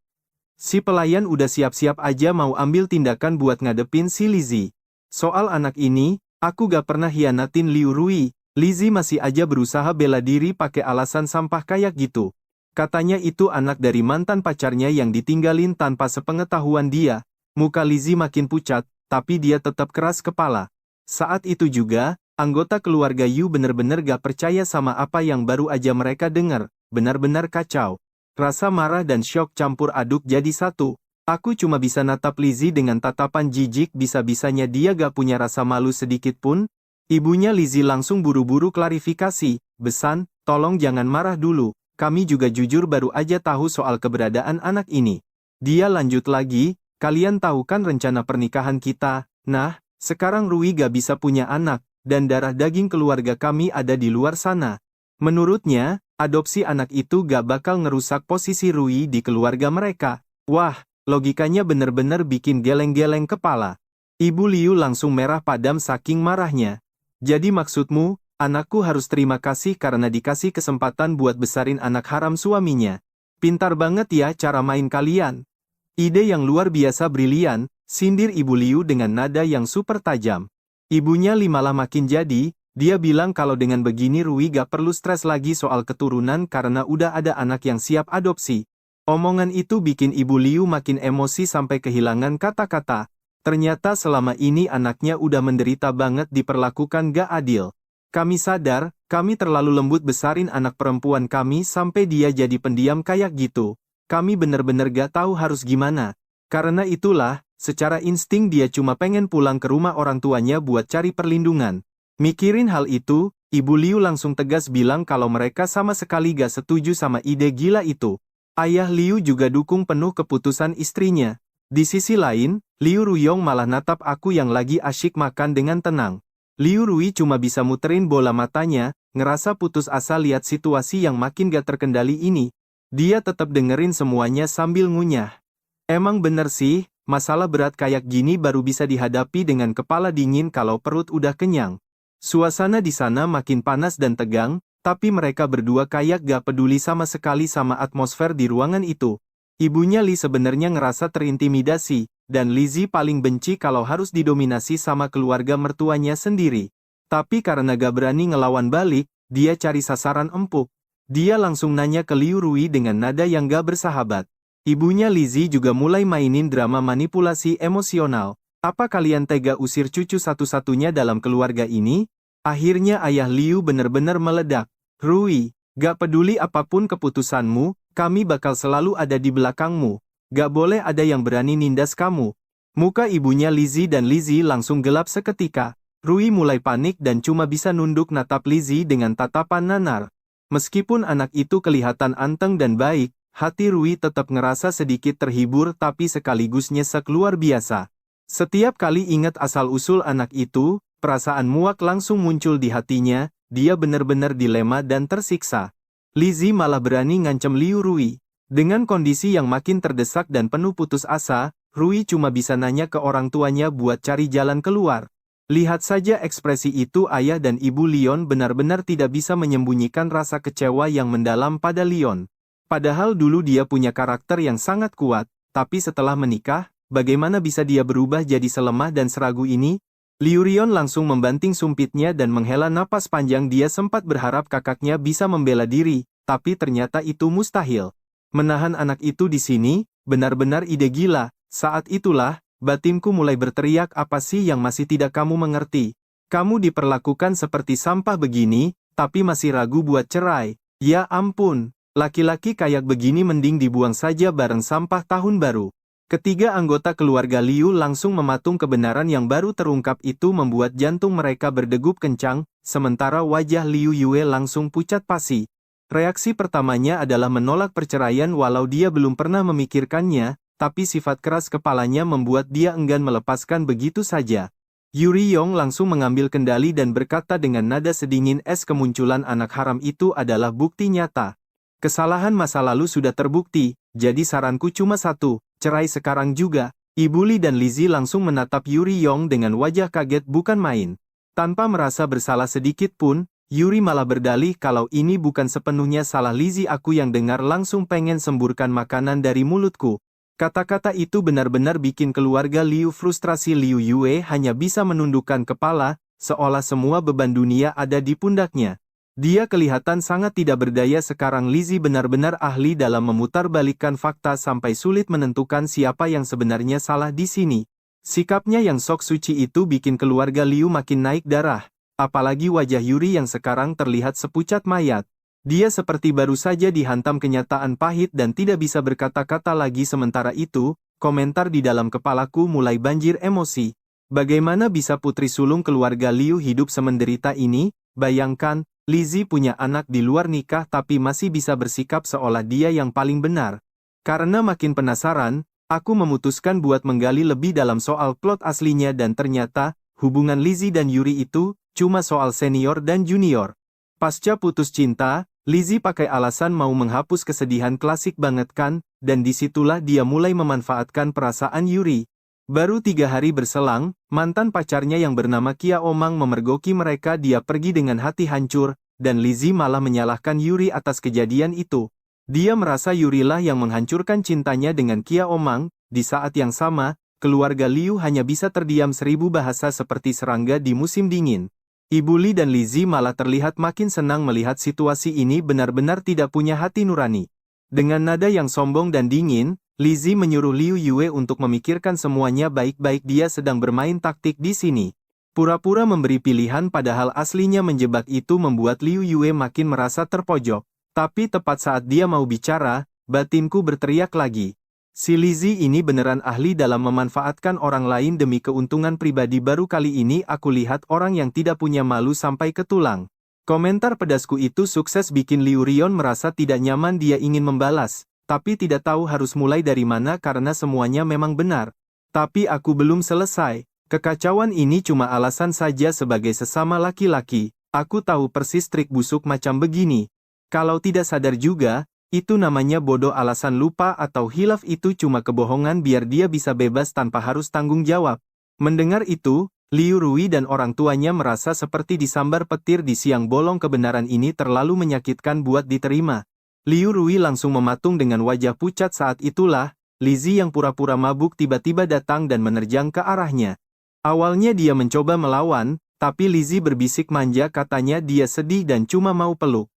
Si pelayan udah siap-siap aja mau ambil tindakan buat ngadepin si Lizzie. Soal anak ini, aku gak pernah hianatin Liu Rui. Lizzie masih aja berusaha bela diri pakai alasan sampah kayak gitu. Katanya itu anak dari mantan pacarnya yang ditinggalin tanpa sepengetahuan dia. Muka Lizzie makin pucat, tapi dia tetap keras kepala. Saat itu juga, anggota keluarga Yu bener-bener gak percaya sama apa yang baru aja mereka dengar. Benar-benar kacau. Rasa marah dan syok campur aduk jadi satu. Aku cuma bisa natap Lizzie dengan tatapan jijik, bisa-bisanya dia gak punya rasa malu sedikit pun. Ibunya Lizzie langsung buru-buru klarifikasi, "Besan, tolong jangan marah dulu. Kami juga jujur baru aja tahu soal keberadaan anak ini." Dia lanjut lagi, "Kalian tahu kan rencana pernikahan kita? Nah, sekarang Rui gak bisa punya anak, dan darah daging keluarga kami ada di luar sana. Menurutnya, adopsi anak itu gak bakal ngerusak posisi Rui di keluarga mereka." Wah, logikanya bener-bener bikin geleng-geleng kepala. Ibu Liu langsung merah padam saking marahnya. "Jadi maksudmu, anakku harus terima kasih karena dikasih kesempatan buat besarin anak haram suaminya. Pintar banget ya cara main kalian." "Ide yang luar biasa brilian," sindir Ibu Liu dengan nada yang super tajam. Ibunya Li malah makin jadi. Dia bilang kalau dengan begini Rui gak perlu stres lagi soal keturunan karena udah ada anak yang siap adopsi. Omongan itu bikin Ibu Liu makin emosi sampai kehilangan kata-kata. Ternyata selama ini anaknya udah menderita banget diperlakukan gak adil. "Kami sadar, kami terlalu lembut besarin anak perempuan kami sampai dia jadi pendiam kayak gitu. Kami bener-bener gak tahu harus gimana. Karena itulah, secara insting dia cuma pengen pulang ke rumah orang tuanya buat cari perlindungan." Mikirin hal itu, Ibu Liu langsung tegas bilang kalau mereka sama sekali gak setuju sama ide gila itu. Ayah Liu juga dukung penuh keputusan istrinya. Di sisi lain, Liu Ruyong malah natap aku yang lagi asyik makan dengan tenang. Liu Rui cuma bisa muterin bola matanya, ngerasa putus asa lihat situasi yang makin gak terkendali ini. Dia tetap dengerin semuanya sambil ngunyah. Emang bener sih, masalah berat kayak gini baru bisa dihadapi dengan kepala dingin kalau perut udah kenyang. Suasana di sana makin panas dan tegang, tapi mereka berdua kayak gak peduli sama sekali sama atmosfer di ruangan itu. Ibunya Li sebenarnya ngerasa terintimidasi, dan Lizzie paling benci kalau harus didominasi sama keluarga mertuanya sendiri. Tapi karena gak berani ngelawan balik, dia cari sasaran empuk. Dia langsung nanya ke Liu Rui dengan nada yang gak bersahabat. Ibunya Lizzie juga mulai mainin drama manipulasi emosional. "Apa kalian tega usir cucu satu-satunya dalam keluarga ini?" Akhirnya ayah Liu benar-benar meledak. "Rui, gak peduli apapun keputusanmu, kami bakal selalu ada di belakangmu. Gak boleh ada yang berani nindas kamu." Muka ibunya Lizzie langsung gelap seketika. Rui mulai panik dan cuma bisa nunduk natap Lizzie dengan tatapan nanar. Meskipun anak itu kelihatan anteng dan baik, hati Rui tetap ngerasa sedikit terhibur tapi sekaligus nyesek luar biasa. Setiap kali ingat asal-usul anak itu, perasaan muak langsung muncul di hatinya. Dia benar-benar dilema dan tersiksa. Lizzie malah berani ngancam Liu Rui. Dengan kondisi yang makin terdesak dan penuh putus asa, Rui cuma bisa nanya ke orang tuanya buat cari jalan keluar. Lihat saja ekspresi itu, ayah dan ibu Leon benar-benar tidak bisa menyembunyikan rasa kecewa yang mendalam pada Leon. Padahal dulu dia punya karakter yang sangat kuat, tapi setelah menikah, bagaimana bisa dia berubah jadi selemah dan seragu ini? Liu Rion langsung membanting sumpitnya dan menghela napas panjang. Dia sempat berharap kakaknya bisa membela diri, tapi ternyata itu mustahil. Menahan anak itu di sini, benar-benar ide gila. Saat itulah, batinku mulai berteriak, "Apa sih yang masih tidak kamu mengerti? Kamu diperlakukan seperti sampah begini, tapi masih ragu buat cerai. Ya ampun, laki-laki kayak begini mending dibuang saja bareng sampah tahun baru." Ketiga anggota keluarga Liu langsung mematung kebenaran yang baru terungkap itu membuat jantung mereka berdegup kencang, sementara wajah Liu Yue langsung pucat pasi. Reaksi pertamanya adalah menolak perceraian walau dia belum pernah memikirkannya, tapi sifat keras kepalanya membuat dia enggan melepaskan begitu saja. Yuri Yong langsung mengambil kendali dan berkata dengan nada sedingin, "Kemunculan anak haram itu adalah bukti nyata. Kesalahan masa lalu sudah terbukti, jadi saranku cuma satu. Cerai sekarang juga." Ibu Li dan Lizzie langsung menatap Yuri Yong dengan wajah kaget bukan main. Tanpa merasa bersalah sedikit pun, Yuri malah berdalih kalau ini bukan sepenuhnya salah Lizzie. "Aku yang dengar langsung pengen semburkan makanan dari mulutku." Kata-kata itu benar-benar bikin keluarga Liu frustrasi. Liu Yue hanya bisa menundukkan kepala, seolah semua beban dunia ada di pundaknya. Dia kelihatan sangat tidak berdaya sekarang. Lizzie benar-benar ahli dalam memutarbalikkan fakta sampai sulit menentukan siapa yang sebenarnya salah di sini. Sikapnya yang sok suci itu bikin keluarga Liu makin naik darah. Apalagi wajah Yuri yang sekarang terlihat sepucat mayat. Dia seperti baru saja dihantam kenyataan pahit dan tidak bisa berkata-kata lagi. Sementara itu, komentar di dalam kepalaku mulai banjir emosi. Bagaimana bisa putri sulung keluarga Liu hidup semenderita ini? Bayangkan, Lizzie punya anak di luar nikah tapi masih bisa bersikap seolah dia yang paling benar. Karena makin penasaran, aku memutuskan buat menggali lebih dalam soal plot aslinya dan ternyata, hubungan Lizzie dan Yuri itu, cuma soal senior dan junior. Pasca putus cinta, Lizzie pakai alasan mau menghapus kesedihan klasik banget kan, dan disitulah dia mulai memanfaatkan perasaan Yuri. Baru 3 hari berselang, mantan pacarnya yang bernama Kia Omang memergoki mereka. Dia pergi dengan hati hancur, dan Lizzie malah menyalahkan Yuri atas kejadian itu. Dia merasa Yurilah yang menghancurkan cintanya dengan Kia Omang. Di saat yang sama, keluarga Liu hanya bisa terdiam 1000 bahasa seperti serangga di musim dingin. Ibu Li dan Lizzie malah terlihat makin senang melihat situasi ini benar-benar tidak punya hati nurani. Dengan nada yang sombong dan dingin, Lizzie menyuruh Liu Yue untuk memikirkan semuanya baik-baik. Dia sedang bermain taktik di sini. Pura-pura memberi pilihan padahal aslinya menjebak. Itu membuat Liu Yue makin merasa terpojok. Tapi tepat saat dia mau bicara, batinku berteriak lagi. Si Lizzie ini beneran ahli dalam memanfaatkan orang lain demi keuntungan pribadi. Baru kali ini aku lihat orang yang tidak punya malu sampai ke tulang. Komentar pedasku itu sukses bikin Liu Rion merasa tidak nyaman. Dia ingin membalas, tapi tidak tahu harus mulai dari mana karena semuanya memang benar. Tapi aku belum selesai. Kekacauan ini cuma alasan saja sebagai sesama laki-laki. Aku tahu persis trik busuk macam begini. Kalau tidak sadar juga, itu namanya bodoh. Alasan lupa atau hilaf itu cuma kebohongan biar dia bisa bebas tanpa harus tanggung jawab. Mendengar itu, Liu Rui dan orang tuanya merasa seperti disambar petir di siang bolong. Kebenaran ini terlalu menyakitkan buat diterima. Liu Rui langsung mematung dengan wajah pucat. Saat itulah, Lizzie yang pura-pura mabuk tiba-tiba datang dan menerjang ke arahnya. Awalnya dia mencoba melawan, tapi Lizzie berbisik manja. Katanya dia sedih dan cuma mau peluk.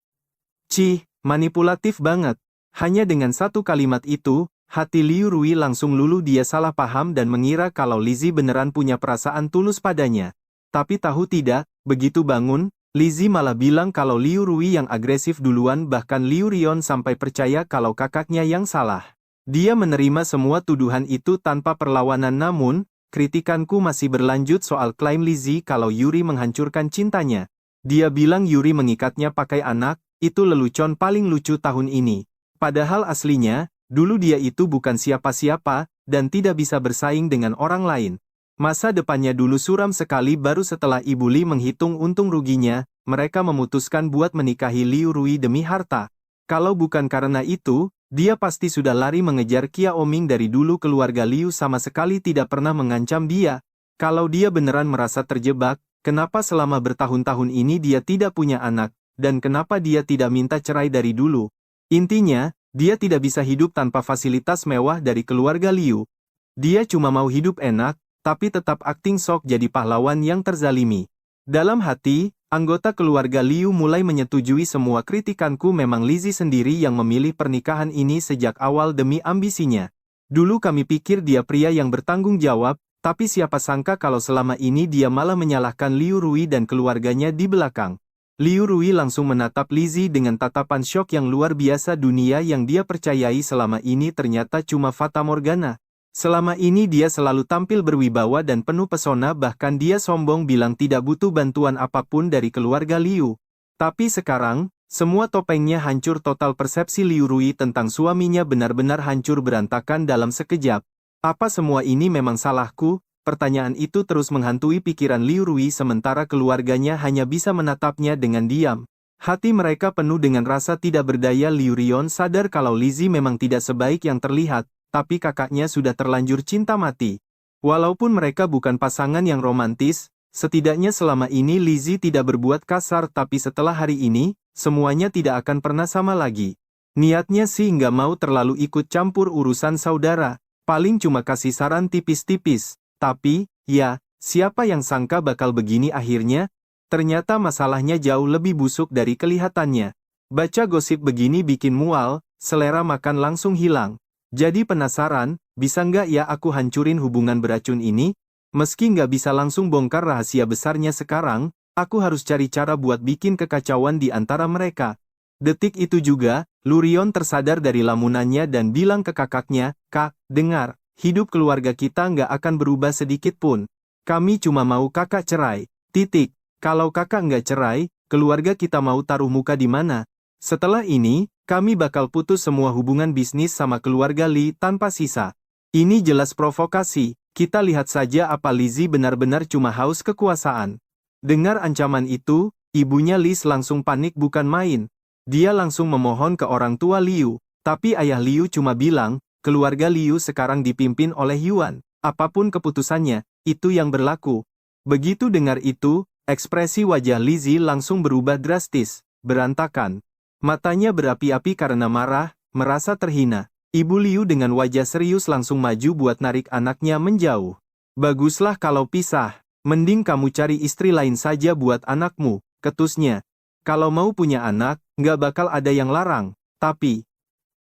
Cih, manipulatif banget. Hanya dengan satu kalimat itu, hati Liu Rui langsung luluh. Dia salah paham dan mengira kalau Lizzie beneran punya perasaan tulus padanya. Tapi tahu tidak, begitu bangun, Lizzie malah bilang kalau Liu Rui yang agresif duluan. Bahkan Liu Rion sampai percaya kalau kakaknya yang salah. Dia menerima semua tuduhan itu tanpa perlawanan. Namun, kritikanku masih berlanjut soal klaim Lizzie kalau Yuri menghancurkan cintanya. Dia bilang Yuri mengikatnya pakai anak. Itu lelucon paling lucu tahun ini. Padahal aslinya, dulu dia itu bukan siapa-siapa, dan tidak bisa bersaing dengan orang lain. Masa depannya dulu suram sekali. Baru setelah Ibu Li menghitung untung ruginya, mereka memutuskan buat menikahi Liu Rui demi harta. Kalau bukan karena itu, dia pasti sudah lari mengejar Kia Oming. Dari dulu keluarga Liu sama sekali tidak pernah mengancam dia. Kalau dia beneran merasa terjebak, kenapa selama bertahun-tahun ini dia tidak punya anak? Dan kenapa dia tidak minta cerai dari dulu? Intinya, dia tidak bisa hidup tanpa fasilitas mewah dari keluarga Liu. Dia cuma mau hidup enak, tapi tetap akting sok jadi pahlawan yang terzalimi. Dalam hati, anggota keluarga Liu mulai menyetujui semua kritikanku. Memang Lizzie sendiri yang memilih pernikahan ini sejak awal demi ambisinya. Dulu kami pikir dia pria yang bertanggung jawab, tapi siapa sangka kalau selama ini dia malah menyalahkan Liu Rui dan keluarganya di belakang. Liu Rui langsung menatap Lizzie dengan tatapan syok yang luar biasa. Dunia yang dia percayai selama ini ternyata cuma fata morgana. Selama ini dia selalu tampil berwibawa dan penuh pesona. Bahkan dia sombong bilang tidak butuh bantuan apapun dari keluarga Liu. Tapi sekarang, semua topengnya hancur total. Persepsi Liu Rui tentang suaminya benar-benar hancur berantakan dalam sekejap. Apa semua ini memang salahku? Pertanyaan itu terus menghantui pikiran Liu Rui sementara keluarganya hanya bisa menatapnya dengan diam. Hati mereka penuh dengan rasa tidak berdaya. Liu Rion sadar kalau Lizzie memang tidak sebaik yang terlihat, tapi kakaknya sudah terlanjur cinta mati. Walaupun mereka bukan pasangan yang romantis, setidaknya selama ini Lizzie tidak berbuat kasar. Tapi setelah hari ini, semuanya tidak akan pernah sama lagi. Niatnya sih nggak mau terlalu ikut campur urusan saudara. Paling cuma kasih saran tipis-tipis. Tapi, ya, siapa yang sangka bakal begini akhirnya? Ternyata masalahnya jauh lebih busuk dari kelihatannya. Baca gosip begini bikin mual, selera makan langsung hilang. Jadi penasaran, bisa nggak ya aku hancurin hubungan beracun ini? Meski nggak bisa langsung bongkar rahasia besarnya sekarang, aku harus cari cara buat bikin kekacauan di antara mereka. Detik itu juga, Lurion tersadar dari lamunannya dan bilang ke kakaknya, "Kak, dengar, hidup keluarga kita nggak akan berubah sedikit pun. Kami cuma mau kakak cerai. Titik. Kalau kakak nggak cerai, keluarga kita mau taruh muka di mana? Setelah ini, kami bakal putus semua hubungan bisnis sama keluarga Lee tanpa sisa." Ini jelas provokasi. Kita lihat saja apa Lizzie benar-benar cuma haus kekuasaan. Dengar ancaman itu, ibunya Liz langsung panik bukan main. Dia langsung memohon ke orang tua Liu, tapi ayah Liu cuma bilang, keluarga Liu sekarang dipimpin oleh Yuan. Apapun keputusannya, itu yang berlaku. Begitu dengar itu, ekspresi wajah Lizzie langsung berubah drastis, berantakan. Matanya berapi-api karena marah, merasa terhina. Ibu Liu dengan wajah serius langsung maju buat narik anaknya menjauh. Baguslah kalau pisah, mending kamu cari istri lain saja buat anakmu, ketusnya. Kalau mau punya anak, nggak bakal ada yang larang. Tapi,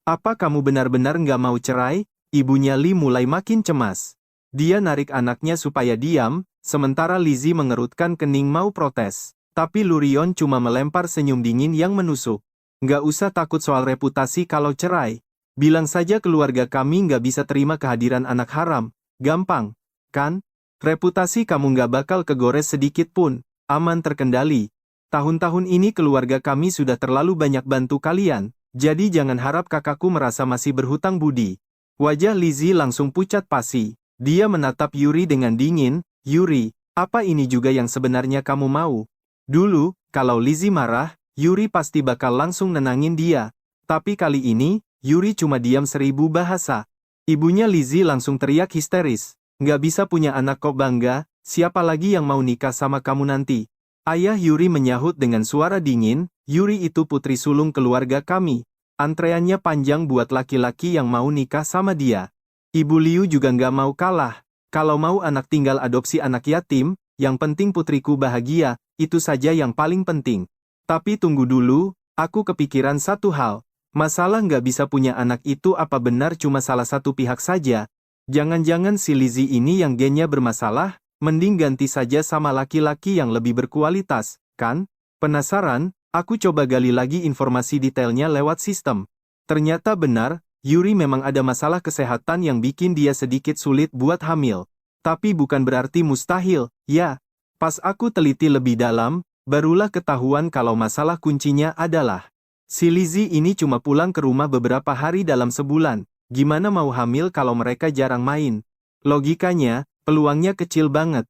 apa kamu benar-benar nggak mau cerai? Ibunya Li mulai makin cemas. Dia narik anaknya supaya diam, sementara Lizzie mengerutkan kening mau protes. Tapi Lurion cuma melempar senyum dingin yang menusuk. Nggak usah takut soal reputasi kalau cerai. Bilang saja keluarga kami nggak bisa terima kehadiran anak haram. Gampang, kan? Reputasi kamu nggak bakal kegores sedikit pun. Aman terkendali. Tahun-tahun ini keluarga kami sudah terlalu banyak bantu kalian, jadi jangan harap kakakku merasa masih berhutang budi. Wajah Lizzie langsung pucat pasi. Dia menatap Yuri dengan dingin. Yuri, apa ini juga yang sebenarnya kamu mau? Dulu, kalau Lizzie marah, Yuri pasti bakal langsung nenangin dia. Tapi kali ini, Yuri cuma diam 1000 bahasa. Ibunya Lizzie langsung teriak histeris. Nggak bisa punya anak kok bangga, siapa lagi yang mau nikah sama kamu nanti? Ayah Yuri menyahut dengan suara dingin, Yuri itu putri sulung keluarga kami. Antreannya panjang buat laki-laki yang mau nikah sama dia. Ibu Liu juga nggak mau kalah. Kalau mau anak tinggal adopsi anak yatim, yang penting putriku bahagia, itu saja yang paling penting. Tapi tunggu dulu, aku kepikiran satu hal. Masalah nggak bisa punya anak itu apa benar cuma salah satu pihak saja? Jangan-jangan si Lizzie ini yang gennya bermasalah? Mending ganti saja sama laki-laki yang lebih berkualitas, kan? Penasaran? Aku coba gali lagi informasi detailnya lewat sistem. Ternyata benar, Yuri memang ada masalah kesehatan yang bikin dia sedikit sulit buat hamil. Tapi bukan berarti mustahil, ya. Pas aku teliti lebih dalam, barulah ketahuan kalau masalah kuncinya adalah si Lizzie ini cuma pulang ke rumah beberapa hari dalam sebulan. Gimana mau hamil kalau mereka jarang main? Logikanya, peluangnya kecil banget.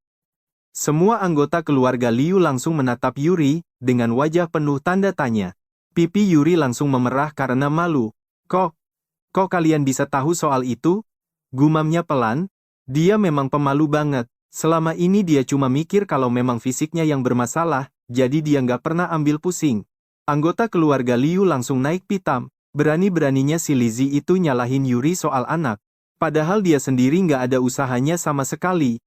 Semua anggota keluarga Liu langsung menatap Yuri, dengan wajah penuh tanda tanya. Pipi Yuri langsung memerah karena malu. Kok kalian bisa tahu soal itu? Gumamnya pelan. Dia memang pemalu banget. Selama ini dia cuma mikir kalau memang fisiknya yang bermasalah, jadi dia nggak pernah ambil pusing. Anggota keluarga Liu langsung naik pitam. Berani-beraninya si Lizzie itu nyalahin Yuri soal anak. Padahal dia sendiri nggak ada usahanya sama sekali.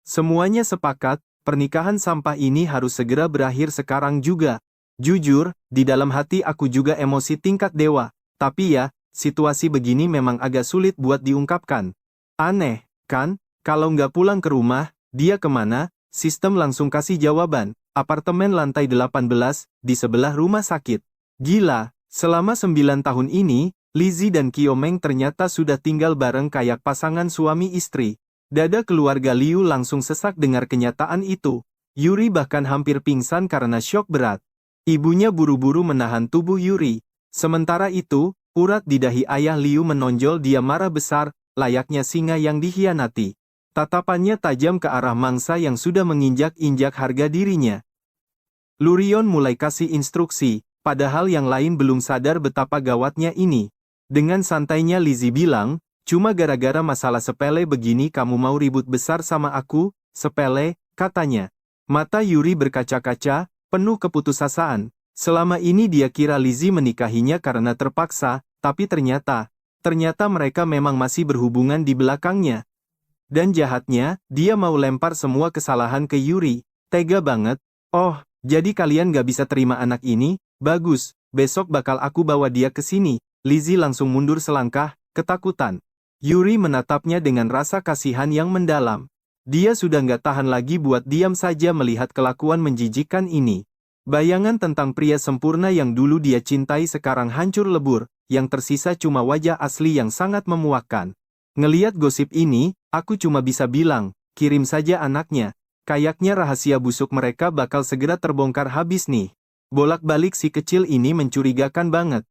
Semuanya sepakat, pernikahan sampah ini harus segera berakhir sekarang juga. Jujur, di dalam hati aku juga emosi tingkat dewa. Tapi ya, situasi begini memang agak sulit buat diungkapkan. Aneh, kan? Kalau nggak pulang ke rumah, dia kemana? Sistem langsung kasih jawaban. Apartemen lantai 18, di sebelah rumah sakit. Gila, selama 9 tahun ini, Lizzie dan Qiomeng ternyata sudah tinggal bareng kayak pasangan suami istri. Dada keluarga Liu langsung sesak dengar kenyataan itu. Yuri bahkan hampir pingsan karena syok berat. Ibunya buru-buru menahan tubuh Yuri. Sementara itu, urat di dahi ayah Liu menonjol, dia marah besar, layaknya singa yang dikhianati. Tatapannya tajam ke arah mangsa yang sudah menginjak-injak harga dirinya. Lurion mulai kasih instruksi, padahal yang lain belum sadar betapa gawatnya ini. Dengan santainya Lizzie bilang, cuma gara-gara masalah sepele begini kamu mau ribut besar sama aku? Sepele, katanya. Mata Yuri berkaca-kaca, penuh keputusasaan. Selama ini dia kira Lizzie menikahinya karena terpaksa, tapi ternyata Ternyata mereka memang masih berhubungan di belakangnya. Dan jahatnya, dia mau lempar semua kesalahan ke Yuri. Tega banget. Oh, jadi kalian gak bisa terima anak ini? Bagus, besok bakal aku bawa dia ke sini. Lizzie langsung mundur selangkah, ketakutan. Yuri menatapnya dengan rasa kasihan yang mendalam. Dia sudah gak tahan lagi buat diam saja melihat kelakuan menjijikkan ini. Bayangan tentang pria sempurna yang dulu dia cintai sekarang hancur lebur, yang tersisa cuma wajah asli yang sangat memuakkan. Ngeliat gosip ini, aku cuma bisa bilang, kirim saja anaknya. Kayaknya rahasia busuk mereka bakal segera terbongkar habis nih. Bolak-balik si kecil ini mencurigakan banget.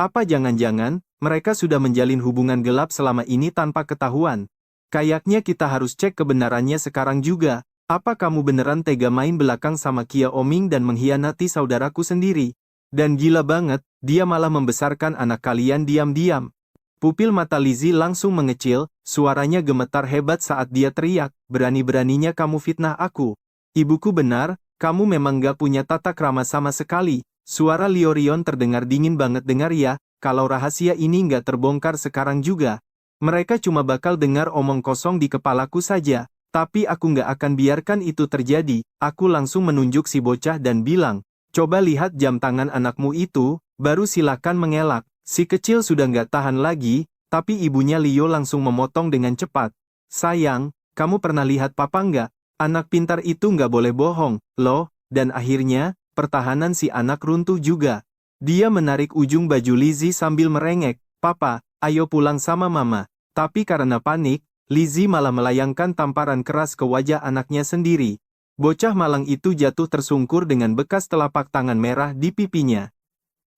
Apa jangan-jangan, mereka sudah menjalin hubungan gelap selama ini tanpa ketahuan? Kayaknya kita harus cek kebenarannya sekarang juga. Apa kamu beneran tega main belakang sama Kia Oming dan mengkhianati saudaraku sendiri? Dan gila banget, dia malah membesarkan anak kalian diam-diam. Pupil mata Lizzie langsung mengecil, suaranya gemetar hebat saat dia teriak, berani-beraninya kamu fitnah aku. Ibuku benar, kamu memang gak punya tata krama sama sekali. Suara Liorion terdengar dingin banget dengar ya, kalau rahasia ini gak terbongkar sekarang juga. Mereka cuma bakal dengar omong kosong di kepalaku saja. Tapi aku gak akan biarkan itu terjadi. Aku langsung menunjuk si bocah dan bilang, coba lihat jam tangan anakmu itu, baru silakan mengelak. Si kecil sudah gak tahan lagi, tapi ibunya Leo langsung memotong dengan cepat. Sayang, kamu pernah lihat papa nggak? Anak pintar itu nggak boleh bohong, loh. Dan akhirnya, pertahanan si anak runtuh juga. Dia menarik ujung baju Lizzie sambil merengek, papa, ayo pulang sama mama. Tapi karena panik, Lizzie malah melayangkan tamparan keras ke wajah anaknya sendiri. Bocah malang itu jatuh tersungkur dengan bekas telapak tangan merah di pipinya.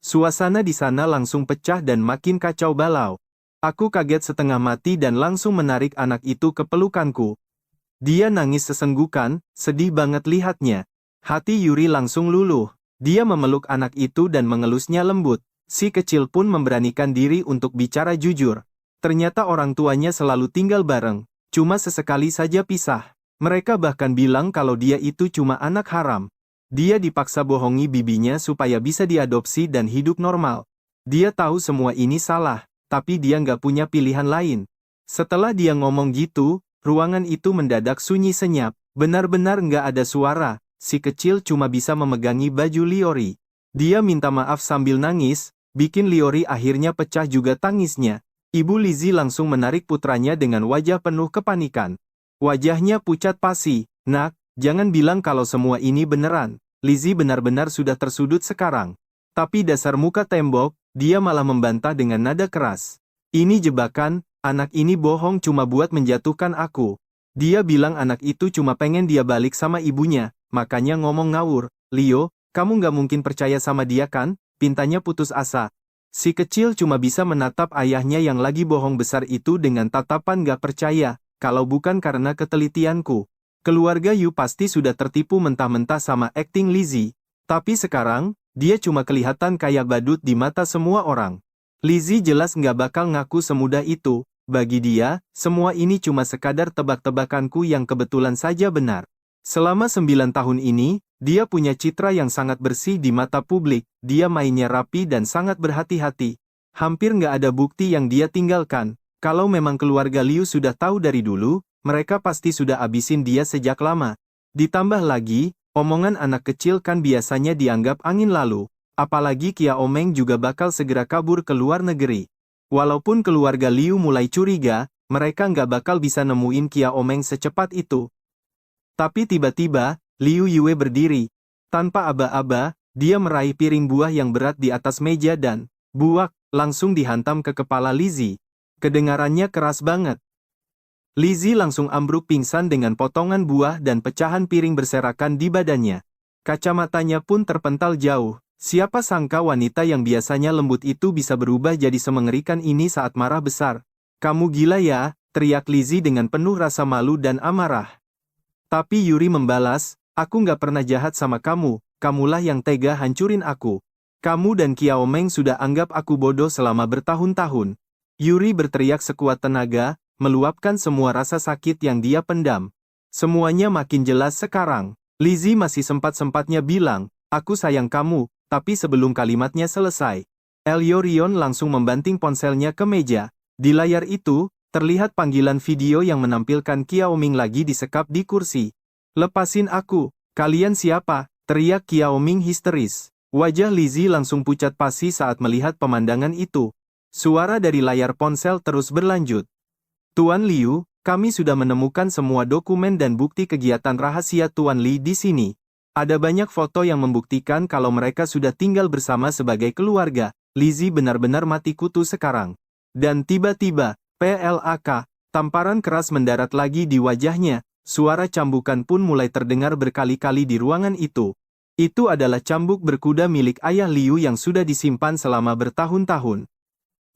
Suasana di sana langsung pecah dan makin kacau balau. Aku kaget setengah mati dan langsung menarik anak itu ke pelukanku. Dia nangis sesenggukan, sedih banget lihatnya. Hati Yuri langsung luluh. Dia memeluk anak itu dan mengelusnya lembut. Si kecil pun memberanikan diri untuk bicara jujur. Ternyata orang tuanya selalu tinggal bareng, cuma sesekali saja pisah. Mereka bahkan bilang kalau dia itu cuma anak haram. Dia dipaksa bohongi bibinya supaya bisa diadopsi dan hidup normal. Dia tahu semua ini salah, tapi dia nggak punya pilihan lain. Setelah dia ngomong gitu, ruangan itu mendadak sunyi senyap. Benar-benar nggak ada suara. Si kecil cuma bisa memegangi baju Liori. Dia minta maaf sambil nangis, bikin Liori akhirnya pecah juga tangisnya. Ibu Lizzie langsung menarik putranya dengan wajah penuh kepanikan. Wajahnya pucat pasi. Nak, jangan bilang kalau semua ini beneran. Lizzie benar-benar sudah tersudut sekarang. Tapi dasar muka tembok, dia malah membantah dengan nada keras. Ini jebakan, anak ini bohong cuma buat menjatuhkan aku. Dia bilang anak itu cuma pengen dia balik sama ibunya, makanya ngomong ngawur. Leo, kamu nggak mungkin percaya sama dia kan? Pintanya putus asa. Si kecil cuma bisa menatap ayahnya yang lagi bohong besar itu dengan tatapan nggak percaya. Kalau bukan karena ketelitianku, keluarga Yu pasti sudah tertipu mentah-mentah sama akting Lizzie. Tapi sekarang, dia cuma kelihatan kayak badut di mata semua orang. Lizzie jelas nggak bakal ngaku semudah itu. Bagi dia, semua ini cuma sekadar tebak-tebakanku yang kebetulan saja benar. Selama 9 tahun ini, dia punya citra yang sangat bersih di mata publik. Dia mainnya rapi dan sangat berhati-hati. Hampir nggak ada bukti yang dia tinggalkan. Kalau memang keluarga Liu sudah tahu dari dulu, mereka pasti sudah abisin dia sejak lama. Ditambah lagi, omongan anak kecil kan biasanya dianggap angin lalu. Apalagi Kia Omeng juga bakal segera kabur ke luar negeri. Walaupun keluarga Liu mulai curiga, mereka nggak bakal bisa nemuin Kia Omeng secepat itu. Tapi tiba-tiba, Liu Yue berdiri. Tanpa aba-aba, dia meraih piring buah yang berat di atas meja dan, buak, langsung dihantam ke kepala Lizzie. Kedengarannya keras banget. Lizzie langsung ambruk pingsan dengan potongan buah dan pecahan piring berserakan di badannya. Kacamatanya pun terpental jauh. Siapa sangka wanita yang biasanya lembut itu bisa berubah jadi semengerikan ini saat marah besar. Kamu gila ya, teriak Lizzie dengan penuh rasa malu dan amarah. Tapi Yuri membalas, aku nggak pernah jahat sama kamu, kamulah yang tega hancurin aku. Kamu dan Kiao Meng sudah anggap aku bodoh selama bertahun-tahun. Yuri berteriak sekuat tenaga, meluapkan semua rasa sakit yang dia pendam. Semuanya makin jelas sekarang. Lizzie masih sempat-sempatnya bilang, aku sayang kamu, tapi sebelum kalimatnya selesai, Liu Rion langsung membanting ponselnya ke meja. Di layar itu, terlihat panggilan video yang menampilkan Qiao Ming lagi disekap di kursi. "Lepasin aku, kalian siapa?" teriak Qiao Ming histeris. Wajah Lizzie langsung pucat pasi saat melihat pemandangan itu. Suara dari layar ponsel terus berlanjut. "Tuan Liu, kami sudah menemukan semua dokumen dan bukti kegiatan rahasia Tuan Li di sini. Ada banyak foto yang membuktikan kalau mereka sudah tinggal bersama sebagai keluarga." Lizzie benar-benar mati kutu sekarang. Dan tiba-tiba, PLAK, tamparan keras mendarat lagi di wajahnya. Suara cambukan pun mulai terdengar berkali-kali di ruangan itu. Itu adalah cambuk berkuda milik ayah Liu yang sudah disimpan selama bertahun-tahun.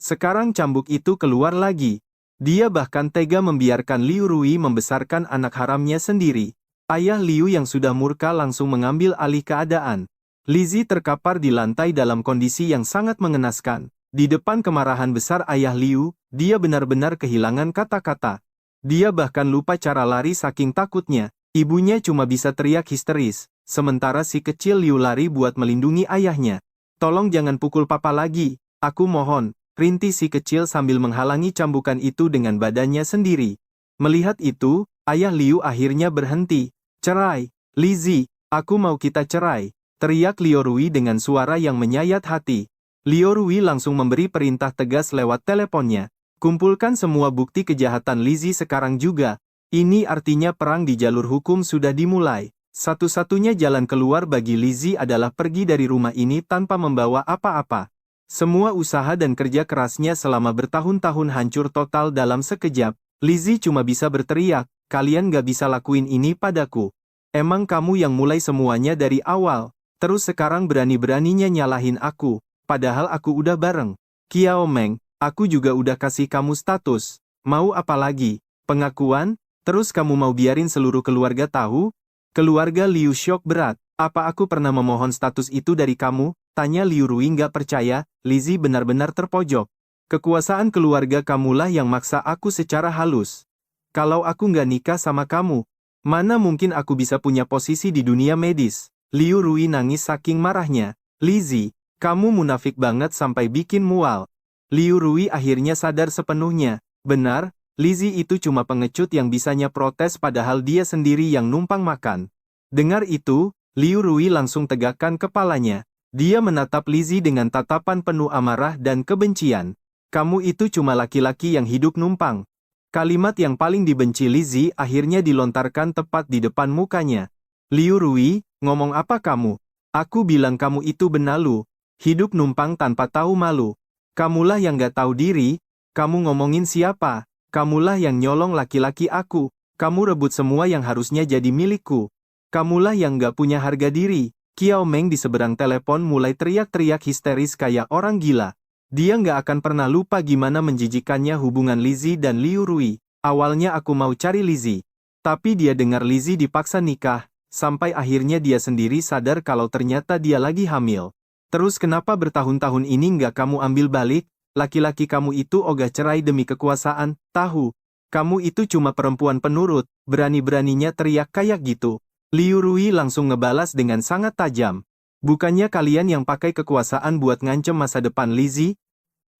Sekarang cambuk itu keluar lagi. Dia bahkan tega membiarkan Liu Rui membesarkan anak haramnya sendiri. Ayah Liu yang sudah murka langsung mengambil alih keadaan. Lizzie terkapar di lantai dalam kondisi yang sangat mengenaskan. Di depan kemarahan besar ayah Liu, dia benar-benar kehilangan kata-kata. Dia bahkan lupa cara lari saking takutnya. Ibunya cuma bisa teriak histeris, sementara si kecil Liu lari buat melindungi ayahnya. "Tolong jangan pukul papa lagi, aku mohon," rintih si kecil sambil menghalangi cambukan itu dengan badannya sendiri. Melihat itu, ayah Liu akhirnya berhenti. "Cerai, Lizzie, aku mau kita cerai," teriak Liu Rui dengan suara yang menyayat hati. Liu Rui langsung memberi perintah tegas lewat teleponnya. "Kumpulkan semua bukti kejahatan Lizzie sekarang juga." Ini artinya perang di jalur hukum sudah dimulai. Satu-satunya jalan keluar bagi Lizzie adalah pergi dari rumah ini tanpa membawa apa-apa. Semua usaha dan kerja kerasnya selama bertahun-tahun hancur total dalam sekejap. Lizzie cuma bisa berteriak, "Kalian gak bisa lakuin ini padaku. Emang kamu yang mulai semuanya dari awal. Terus sekarang berani-beraninya nyalahin aku, padahal aku udah bareng. Qiao Meng, aku juga udah kasih kamu status. Mau apa lagi? Pengakuan? Terus kamu mau biarin seluruh keluarga tahu?" Keluarga Liu syok berat. "Apa aku pernah memohon status itu dari kamu?" tanya Liu Rui nggak percaya. Lizzie benar-benar terpojok. "Kekuasaan keluarga kamulah yang maksa aku secara halus. Kalau aku nggak nikah sama kamu, mana mungkin aku bisa punya posisi di dunia medis?" Liu Rui nangis saking marahnya. "Lizzie, kamu munafik banget sampai bikin mual." Liu Rui akhirnya sadar sepenuhnya. Benar, Lizzie itu cuma pengecut yang bisanya protes padahal dia sendiri yang numpang makan. Dengar itu, Liu Rui langsung tegakkan kepalanya. Dia menatap Lizzie dengan tatapan penuh amarah dan kebencian. "Kamu itu cuma laki-laki yang hidup numpang." Kalimat yang paling dibenci Lizzie akhirnya dilontarkan tepat di depan mukanya. "Liu Rui, ngomong apa kamu? Aku bilang kamu itu benalu. Hidup numpang tanpa tahu malu. Kamulah yang gak tahu diri. Kamu ngomongin siapa? Kamulah yang nyolong laki-laki aku. Kamu rebut semua yang harusnya jadi milikku. Kamulah yang gak punya harga diri." Qiao Meng di seberang telepon mulai teriak-teriak histeris kayak orang gila. Dia nggak akan pernah lupa gimana menjijikannya hubungan Lizzie dan Liu Rui. "Awalnya aku mau cari Lizzie. Tapi dia dengar Lizzie dipaksa nikah. Sampai akhirnya dia sendiri sadar kalau ternyata dia lagi hamil. Terus kenapa bertahun-tahun ini nggak kamu ambil balik? Laki-laki kamu itu ogah cerai demi kekuasaan, tahu? Kamu itu cuma perempuan penurut, berani-beraninya teriak kayak gitu." Liu Rui langsung ngebalas dengan sangat tajam. "Bukannya kalian yang pakai kekuasaan buat ngancem masa depan Lizzie?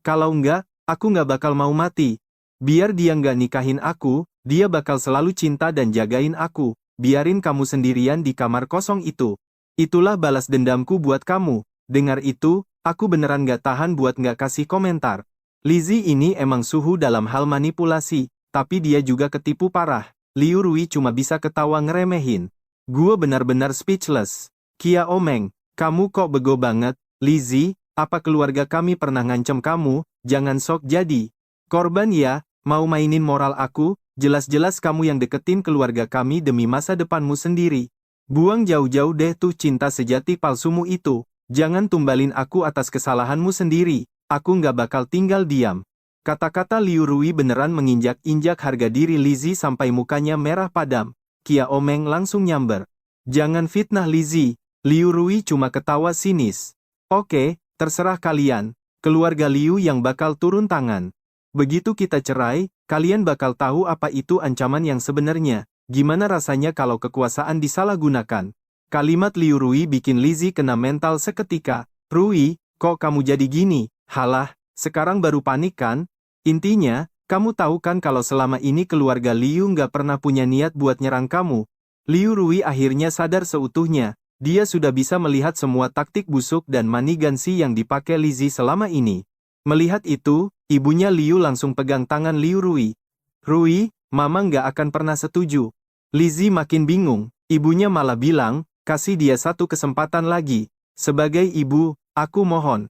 Kalau enggak, aku nggak bakal mau mati. Biar dia nggak nikahin aku, dia bakal selalu cinta dan jagain aku. Biarin kamu sendirian di kamar kosong itu. Itulah balas dendamku buat kamu." Dengar itu, aku beneran nggak tahan buat nggak kasih komentar. Lizzie ini emang suhu dalam hal manipulasi, tapi dia juga ketipu parah. Liu Rui cuma bisa ketawa ngeremehin. "Gua benar-benar speechless. Qiao Meng, kamu kok bego banget. Lizzie, apa keluarga kami pernah ngancem kamu? Jangan sok jadi korban ya, mau mainin moral aku? Jelas-jelas kamu yang deketin keluarga kami demi masa depanmu sendiri. Buang jauh-jauh deh tuh cinta sejati palsumu itu. Jangan tumbalin aku atas kesalahanmu sendiri. Aku nggak bakal tinggal diam." Kata-kata Liu Rui beneran menginjak-injak harga diri Lizzie sampai mukanya merah padam. Qiao Meng langsung nyamber. "Jangan fitnah Lizzie." Liu Rui cuma ketawa sinis. "Oke, terserah kalian. Keluarga Liu yang bakal turun tangan. Begitu kita cerai, kalian bakal tahu apa itu ancaman yang sebenarnya. Gimana rasanya kalau kekuasaan disalahgunakan?" Kalimat Liu Rui bikin Lizzie kena mental seketika. "Rui, kok kamu jadi gini? Halah, sekarang baru panik kan? Intinya, kamu tahu kan kalau selama ini keluarga Liu nggak pernah punya niat buat nyerang kamu. Liu Rui akhirnya sadar seutuhnya. Dia sudah bisa melihat semua taktik busuk dan manigansi yang dipakai Lizzie selama ini. Melihat itu, ibunya Liu langsung pegang tangan Liu Rui. Rui, Mama nggak akan pernah setuju. Lizzie makin bingung. Ibunya malah bilang, kasih dia satu kesempatan lagi. Sebagai ibu, aku mohon.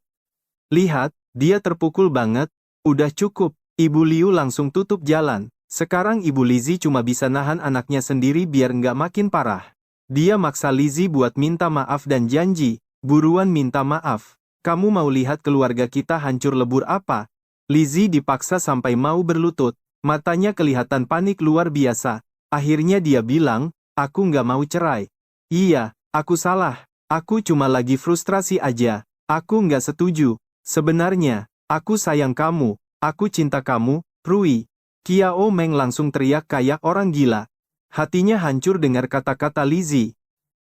Lihat, dia terpukul banget. Udah cukup. Ibu Liu langsung tutup jalan. Sekarang ibu Lizzie cuma bisa nahan anaknya sendiri biar nggak makin parah. Dia maksa Lizzie buat minta maaf dan janji, buruan minta maaf. Kamu mau lihat keluarga kita hancur lebur apa? Lizzie dipaksa sampai mau berlutut. Matanya kelihatan panik luar biasa. Akhirnya dia bilang, aku nggak mau cerai. Iya, aku salah. Aku cuma lagi frustrasi aja. Aku nggak setuju. Sebenarnya, aku sayang kamu. Aku cinta kamu, Rui. Qiao Meng langsung teriak kayak orang gila. Hatinya hancur dengar kata-kata Lizzie.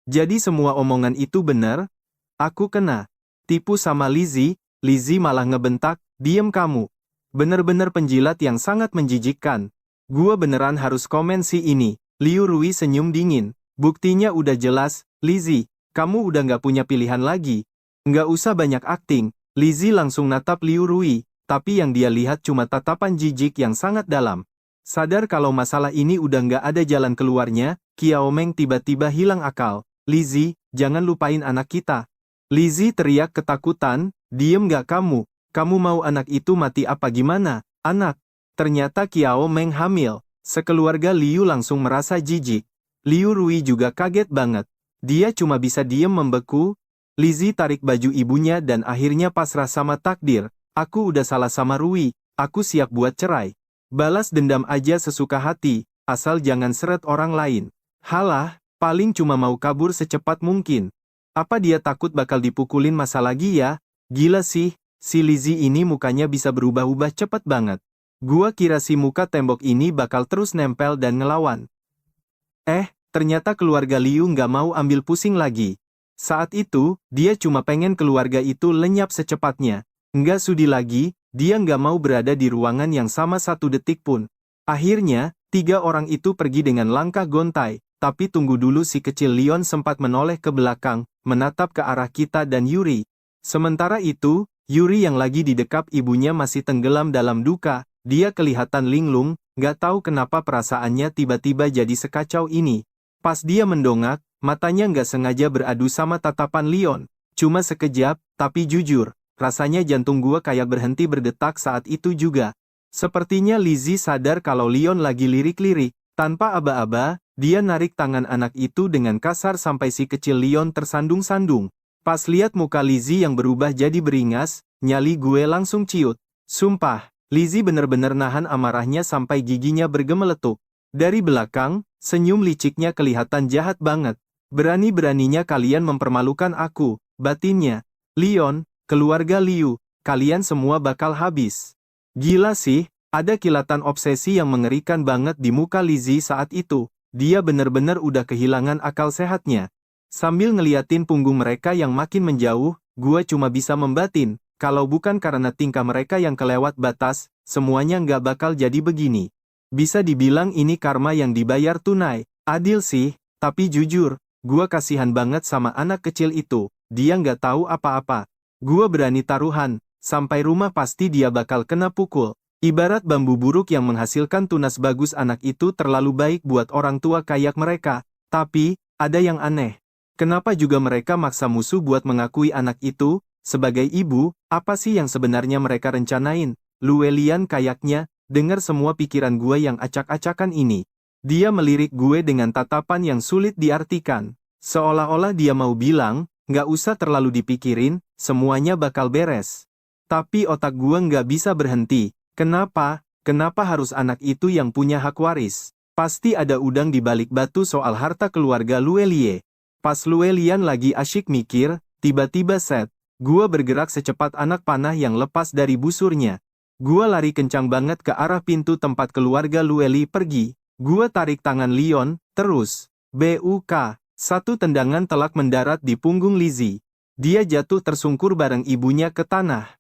Jadi semua omongan itu benar? Aku kena tipu sama Lizzie. Lizzie malah ngebentak, diem kamu. Bener-bener penjilat yang sangat menjijikkan. Gua beneran harus komen sih ini. Liu Rui senyum dingin. Buktinya udah jelas, Lizzie. Kamu udah nggak punya pilihan lagi. Nggak usah banyak akting. Lizzie langsung natap Liu Rui. Tapi yang dia lihat cuma tatapan jijik yang sangat dalam. Sadar kalau masalah ini udah nggak ada jalan keluarnya, Qiao Meng tiba-tiba hilang akal. Lizzie, jangan lupain anak kita. Lizzie teriak ketakutan, diem nggak kamu? Kamu mau anak itu mati apa gimana? Anak. Ternyata Qiao Meng hamil. Sekeluarga Liu langsung merasa jijik. Liu Rui juga kaget banget. Dia cuma bisa diem membeku. Lizzie tarik baju ibunya dan akhirnya pasrah sama takdir. Aku udah salah sama Rui. Aku siap buat cerai. Balas dendam aja sesuka hati, asal jangan seret orang lain. Halah, paling cuma mau kabur secepat mungkin. Apa dia takut bakal dipukulin masa lagi ya? Gila sih, si Lizzie ini mukanya bisa berubah-ubah cepet banget. Gua kira si muka tembok ini bakal terus nempel dan ngelawan. Ternyata keluarga Liu nggak mau ambil pusing lagi. Saat itu, dia cuma pengen keluarga itu lenyap secepatnya. Nggak sudi lagi. Dia nggak mau berada di ruangan yang sama satu detik pun. Akhirnya, 3 orang itu pergi dengan langkah gontai. Tapi tunggu dulu, si kecil Leon sempat menoleh ke belakang, menatap ke arah kita dan Yuri. Sementara itu, Yuri yang lagi didekap ibunya masih tenggelam dalam duka. Dia kelihatan linglung, nggak tahu kenapa perasaannya tiba-tiba jadi sekacau ini. Pas dia mendongak, matanya nggak sengaja beradu sama tatapan Leon. Cuma sekejap, tapi jujur. Rasanya jantung gua kayak berhenti berdetak saat itu juga. Sepertinya Lizzie sadar kalau Leon lagi lirik-lirik. Tanpa aba-aba, dia narik tangan anak itu dengan kasar sampai si kecil Leon tersandung-sandung. Pas lihat muka Lizzie yang berubah jadi beringas, nyali gue langsung ciut. Sumpah, Lizzie bener-bener nahan amarahnya sampai giginya bergemeletuk. Dari belakang, senyum liciknya kelihatan jahat banget. Berani-beraninya kalian mempermalukan aku, batinnya. Leon, keluarga Liu, kalian semua bakal habis. Gila sih, ada kilatan obsesi yang mengerikan banget di muka Lizzie saat itu. Dia bener-bener udah kehilangan akal sehatnya. Sambil ngeliatin punggung mereka yang makin menjauh, gua cuma bisa membatin, kalau bukan karena tingkah mereka yang kelewat batas, semuanya nggak bakal jadi begini. Bisa dibilang ini karma yang dibayar tunai. Adil sih, tapi jujur, gua kasihan banget sama anak kecil itu. Dia nggak tahu apa-apa. Gua berani taruhan, sampai rumah pasti dia bakal kena pukul. Ibarat bambu buruk yang menghasilkan tunas bagus, anak itu terlalu baik buat orang tua kayak mereka. Tapi, ada yang aneh. Kenapa juga mereka maksa musuh buat mengakui anak itu? Sebagai ibu, apa sih yang sebenarnya mereka rencanain? Luelian kayaknya, dengar semua pikiran gue yang acak-acakan ini. Dia melirik gue dengan tatapan yang sulit diartikan. Seolah-olah dia mau bilang, nggak usah terlalu dipikirin, semuanya bakal beres. Tapi otak gue nggak bisa berhenti. Kenapa? Kenapa harus anak itu yang punya hak waris? Pasti ada udang di balik batu soal harta keluarga Luelie. Pas Luelian lagi asyik mikir, tiba-tiba set. Gua bergerak secepat anak panah yang lepas dari busurnya. Gua lari kencang banget ke arah pintu tempat keluarga Lueli pergi. Gua tarik tangan Leon, terus. BUK. Satu tendangan telak mendarat di punggung Lizzie. Dia jatuh tersungkur bareng ibunya ke tanah.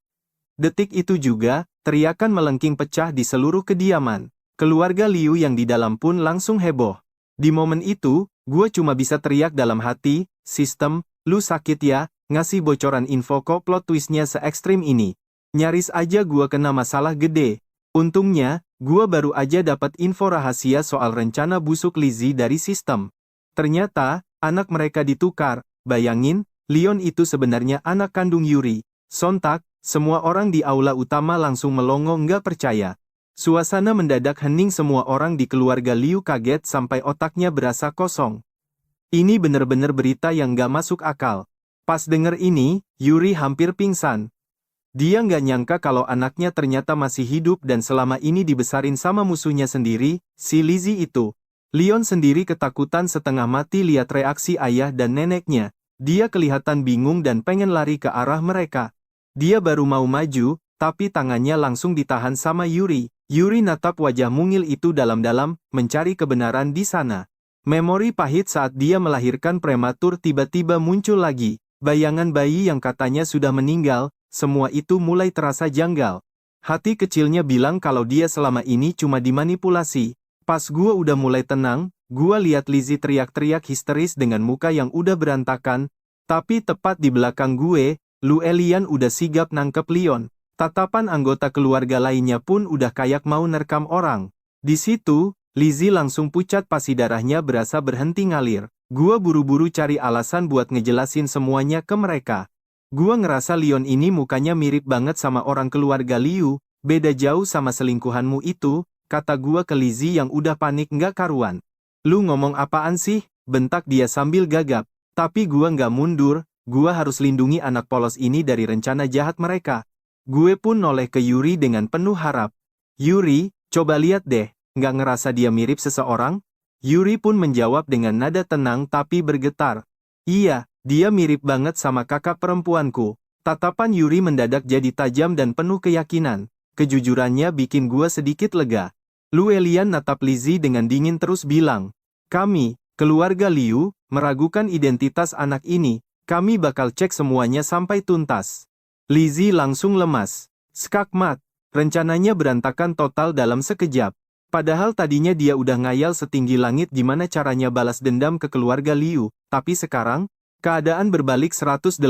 Detik itu juga, teriakan melengking pecah di seluruh kediaman. Keluarga Liu yang di dalam pun langsung heboh. Di momen itu, gue cuma bisa teriak dalam hati, sistem, lu sakit ya, ngasih bocoran info kok plot twistnya se-ekstrim ini. Nyaris aja gue kena masalah gede. Untungnya, gue baru aja dapat info rahasia soal rencana busuk Lizzie dari sistem. Ternyata, anak mereka ditukar. Bayangin, Leon itu sebenarnya anak kandung Yuri. Sontak, semua orang di aula utama langsung melongo nggak percaya. Suasana mendadak hening, semua orang di keluarga Liu kaget sampai otaknya berasa kosong. Ini bener-bener berita yang nggak masuk akal. Pas denger ini, Yuri hampir pingsan. Dia nggak nyangka kalau anaknya ternyata masih hidup dan selama ini dibesarin sama musuhnya sendiri, si Lizzie itu. Leon sendiri ketakutan setengah mati lihat reaksi ayah dan neneknya. Dia kelihatan bingung dan pengen lari ke arah mereka. Dia baru mau maju, tapi tangannya langsung ditahan sama Yuri. Yuri natap wajah mungil itu dalam-dalam, mencari kebenaran di sana. Memori pahit saat dia melahirkan prematur tiba-tiba muncul lagi. Bayangan bayi yang katanya sudah meninggal, semua itu mulai terasa janggal. Hati kecilnya bilang kalau dia selama ini cuma dimanipulasi. Pas gua udah mulai tenang, gua lihat Lizzie teriak-teriak histeris dengan muka yang udah berantakan. Tapi tepat di belakang gue, Luelian udah sigap nangkep Leon. Tatapan anggota keluarga lainnya pun udah kayak mau nerkam orang. Di situ, Lizzie langsung pucat, pasi darahnya berasa berhenti ngalir. Gua buru-buru cari alasan buat ngejelasin semuanya ke mereka. Gua ngerasa Leon ini mukanya mirip banget sama orang keluarga Liu, beda jauh sama selingkuhanmu itu, kata gua ke Lizzie yang udah panik nggak karuan. Lu ngomong apaan sih? Bentak dia sambil gagap. Tapi gua nggak mundur, gua harus lindungi anak polos ini dari rencana jahat mereka. Gue pun noleh ke Yuri dengan penuh harap. Yuri, coba lihat deh. Nggak ngerasa dia mirip seseorang? Yuri pun menjawab dengan nada tenang tapi bergetar. Iya, dia mirip banget sama kakak perempuanku. Tatapan Yuri mendadak jadi tajam dan penuh keyakinan. Kejujurannya bikin gua sedikit lega. Luelian natap Lizzie dengan dingin terus bilang. Kami, keluarga Liu, meragukan identitas anak ini. Kami bakal cek semuanya sampai tuntas. Lizzie langsung lemas. Skakmat. Rencananya berantakan total dalam sekejap. Padahal tadinya dia udah ngayal setinggi langit gimana caranya balas dendam ke keluarga Liu, tapi sekarang, keadaan berbalik 180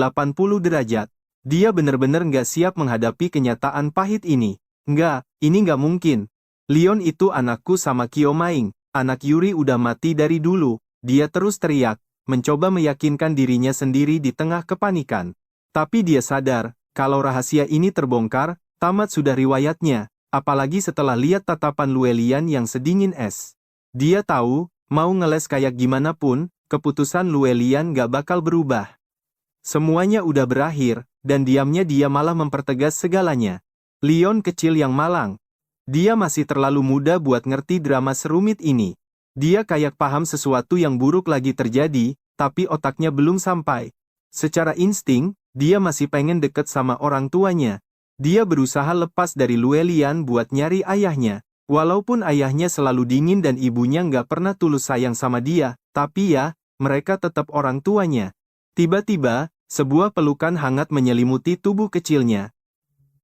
derajat. Dia bener-bener nggak siap menghadapi kenyataan pahit ini. Ini nggak mungkin. Leon itu anakku sama Kyo Maing, anak Yuri udah mati dari dulu. Dia terus teriak, mencoba meyakinkan dirinya sendiri di tengah kepanikan. Tapi dia sadar, kalau rahasia ini terbongkar, tamat sudah riwayatnya. Apalagi setelah lihat tatapan Luelian yang sedingin es. Dia tahu, mau ngeles kayak gimana pun, keputusan Luelian gak bakal berubah. Semuanya udah berakhir, dan diamnya dia malah mempertegas segalanya. Leon kecil yang malang. Dia masih terlalu muda buat ngerti drama serumit ini. Dia kayak paham sesuatu yang buruk lagi terjadi, tapi otaknya belum sampai. Secara insting, dia masih pengen deket sama orang tuanya. Dia berusaha lepas dari Luelian buat nyari ayahnya. Walaupun ayahnya selalu dingin dan ibunya nggak pernah tulus sayang sama dia, tapi ya, mereka tetap orang tuanya. Tiba-tiba, sebuah pelukan hangat menyelimuti tubuh kecilnya.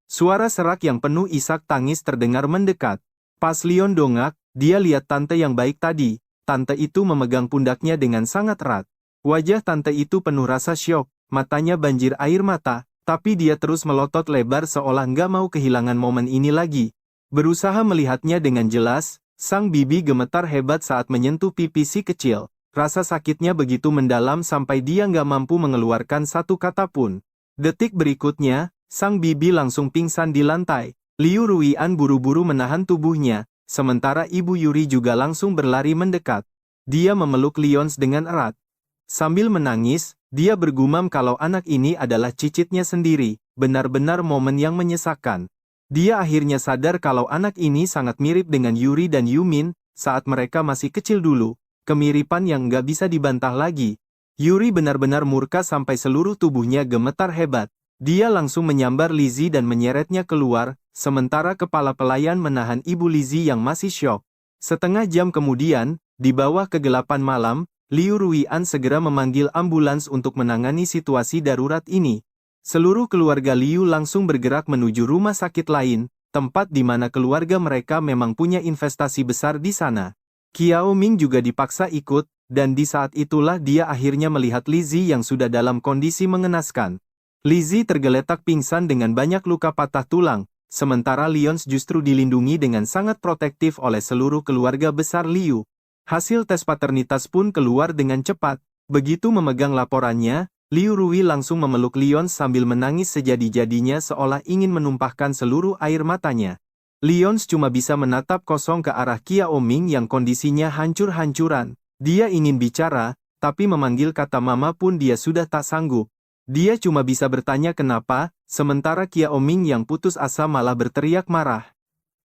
Suara serak yang penuh isak tangis terdengar mendekat. Pas Leon dongak, dia lihat tante yang baik tadi. Tante itu memegang pundaknya dengan sangat erat. Wajah tante itu penuh rasa syok, matanya banjir air mata. Tapi dia terus melotot lebar seolah nggak mau kehilangan momen ini lagi. Berusaha melihatnya dengan jelas, sang bibi gemetar hebat saat menyentuh pipi si kecil. Rasa sakitnya begitu mendalam sampai dia nggak mampu mengeluarkan satu kata pun. Detik berikutnya, sang bibi langsung pingsan di lantai. Liu Ruian buru-buru menahan tubuhnya, sementara ibu Yuri juga langsung berlari mendekat. Dia memeluk Leons dengan erat. Sambil menangis, dia bergumam kalau anak ini adalah cicitnya sendiri, benar-benar momen yang menyesakkan. Dia akhirnya sadar kalau anak ini sangat mirip dengan Yuri dan Yumin, saat mereka masih kecil dulu, kemiripan yang nggak bisa dibantah lagi. Yuri benar-benar murka sampai seluruh tubuhnya gemetar hebat. Dia langsung menyambar Lizzie dan menyeretnya keluar, sementara kepala pelayan menahan ibu Lizzie yang masih syok. Setengah jam kemudian, di bawah kegelapan malam, Liu Ruian segera memanggil ambulans untuk menangani situasi darurat ini. Seluruh keluarga Liu langsung bergerak menuju rumah sakit lain, tempat di mana keluarga mereka memang punya investasi besar di sana. Qiao Ming juga dipaksa ikut, dan di saat itulah dia akhirnya melihat Li Zi yang sudah dalam kondisi mengenaskan. Li Zi tergeletak pingsan dengan banyak luka patah tulang, sementara Lyons justru dilindungi dengan sangat protektif oleh seluruh keluarga besar Liu. Hasil tes paternitas pun keluar dengan cepat. Begitu memegang laporannya, Liu Rui langsung memeluk Lyons sambil menangis sejadi-jadinya seolah ingin menumpahkan seluruh air matanya. Lyons cuma bisa menatap kosong ke arah Qiao Ming yang kondisinya hancur-hancuran. Dia ingin bicara, tapi memanggil kata mama pun dia sudah tak sanggup. Dia cuma bisa bertanya kenapa, sementara Qiao Ming yang putus asa malah berteriak marah.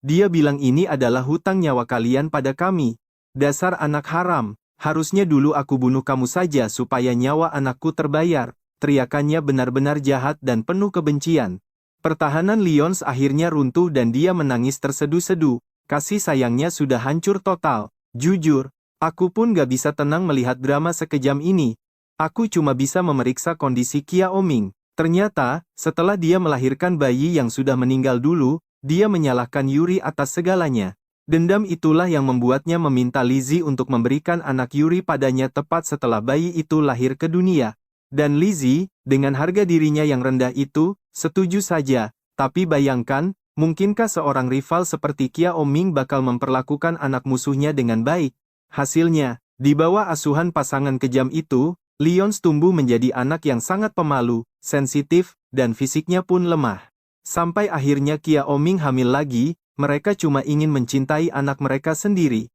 Dia bilang ini adalah hutang nyawa kalian pada kami. Dasar anak haram, harusnya dulu aku bunuh kamu saja supaya nyawa anakku terbayar. Teriakannya benar-benar jahat dan penuh kebencian. Pertahanan Lyons akhirnya runtuh dan dia menangis terseduh-seduh. Kasih sayangnya sudah hancur total. Jujur, aku pun gak bisa tenang melihat drama sekejam ini. Aku cuma bisa memeriksa kondisi Qiao Ming. Ternyata, setelah dia melahirkan bayi yang sudah meninggal dulu, dia menyalahkan Yuri atas segalanya. Dendam itulah yang membuatnya meminta Li Zi untuk memberikan anak Yuri padanya tepat setelah bayi itu lahir ke dunia. Dan Li Zi, dengan harga dirinya yang rendah itu, setuju saja. Tapi bayangkan, mungkinkah seorang rival seperti Qiao Ming bakal memperlakukan anak musuhnya dengan baik? Hasilnya, di bawah asuhan pasangan kejam itu, Lyons tumbuh menjadi anak yang sangat pemalu, sensitif, dan fisiknya pun lemah. Sampai akhirnya Qiao Ming hamil lagi, mereka cuma ingin mencintai anak mereka sendiri.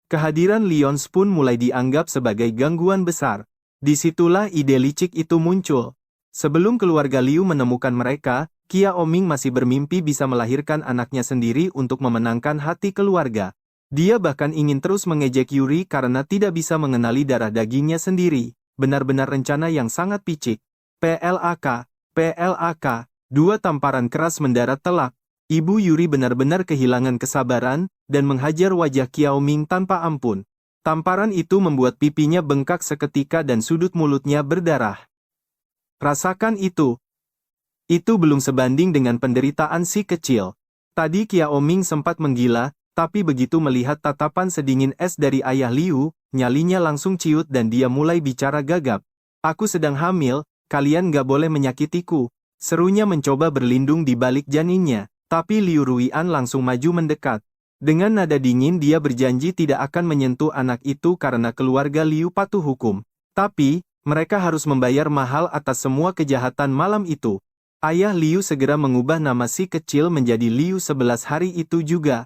Kehadiran Lyons pun mulai dianggap sebagai gangguan besar. Disitulah ide licik itu muncul. Sebelum keluarga Liu menemukan mereka, Qiao Ming masih bermimpi bisa melahirkan anaknya sendiri untuk memenangkan hati keluarga. Dia bahkan ingin terus mengejek Yuri karena tidak bisa mengenali darah dagingnya sendiri. Benar-benar rencana yang sangat picik. PLAK, PLAK, dua tamparan keras mendarat telak. Ibu Yuri benar-benar kehilangan kesabaran, dan menghajar wajah Qiao Ming tanpa ampun. Tamparan itu membuat pipinya bengkak seketika dan sudut mulutnya berdarah. Rasakan itu. Itu belum sebanding dengan penderitaan si kecil. Tadi Qiao Ming sempat menggila, tapi begitu melihat tatapan sedingin es dari ayah Liu, nyalinya langsung ciut dan dia mulai bicara gagap. Aku sedang hamil, kalian gak boleh menyakitiku. Serunya mencoba berlindung di balik janinnya, tapi Liu Ruian langsung maju mendekat. Dengan nada dingin dia berjanji tidak akan menyentuh anak itu karena keluarga Liu patuh hukum. Tapi, mereka harus membayar mahal atas semua kejahatan malam itu. Ayah Liu segera mengubah nama si kecil menjadi Liu 11 hari itu juga.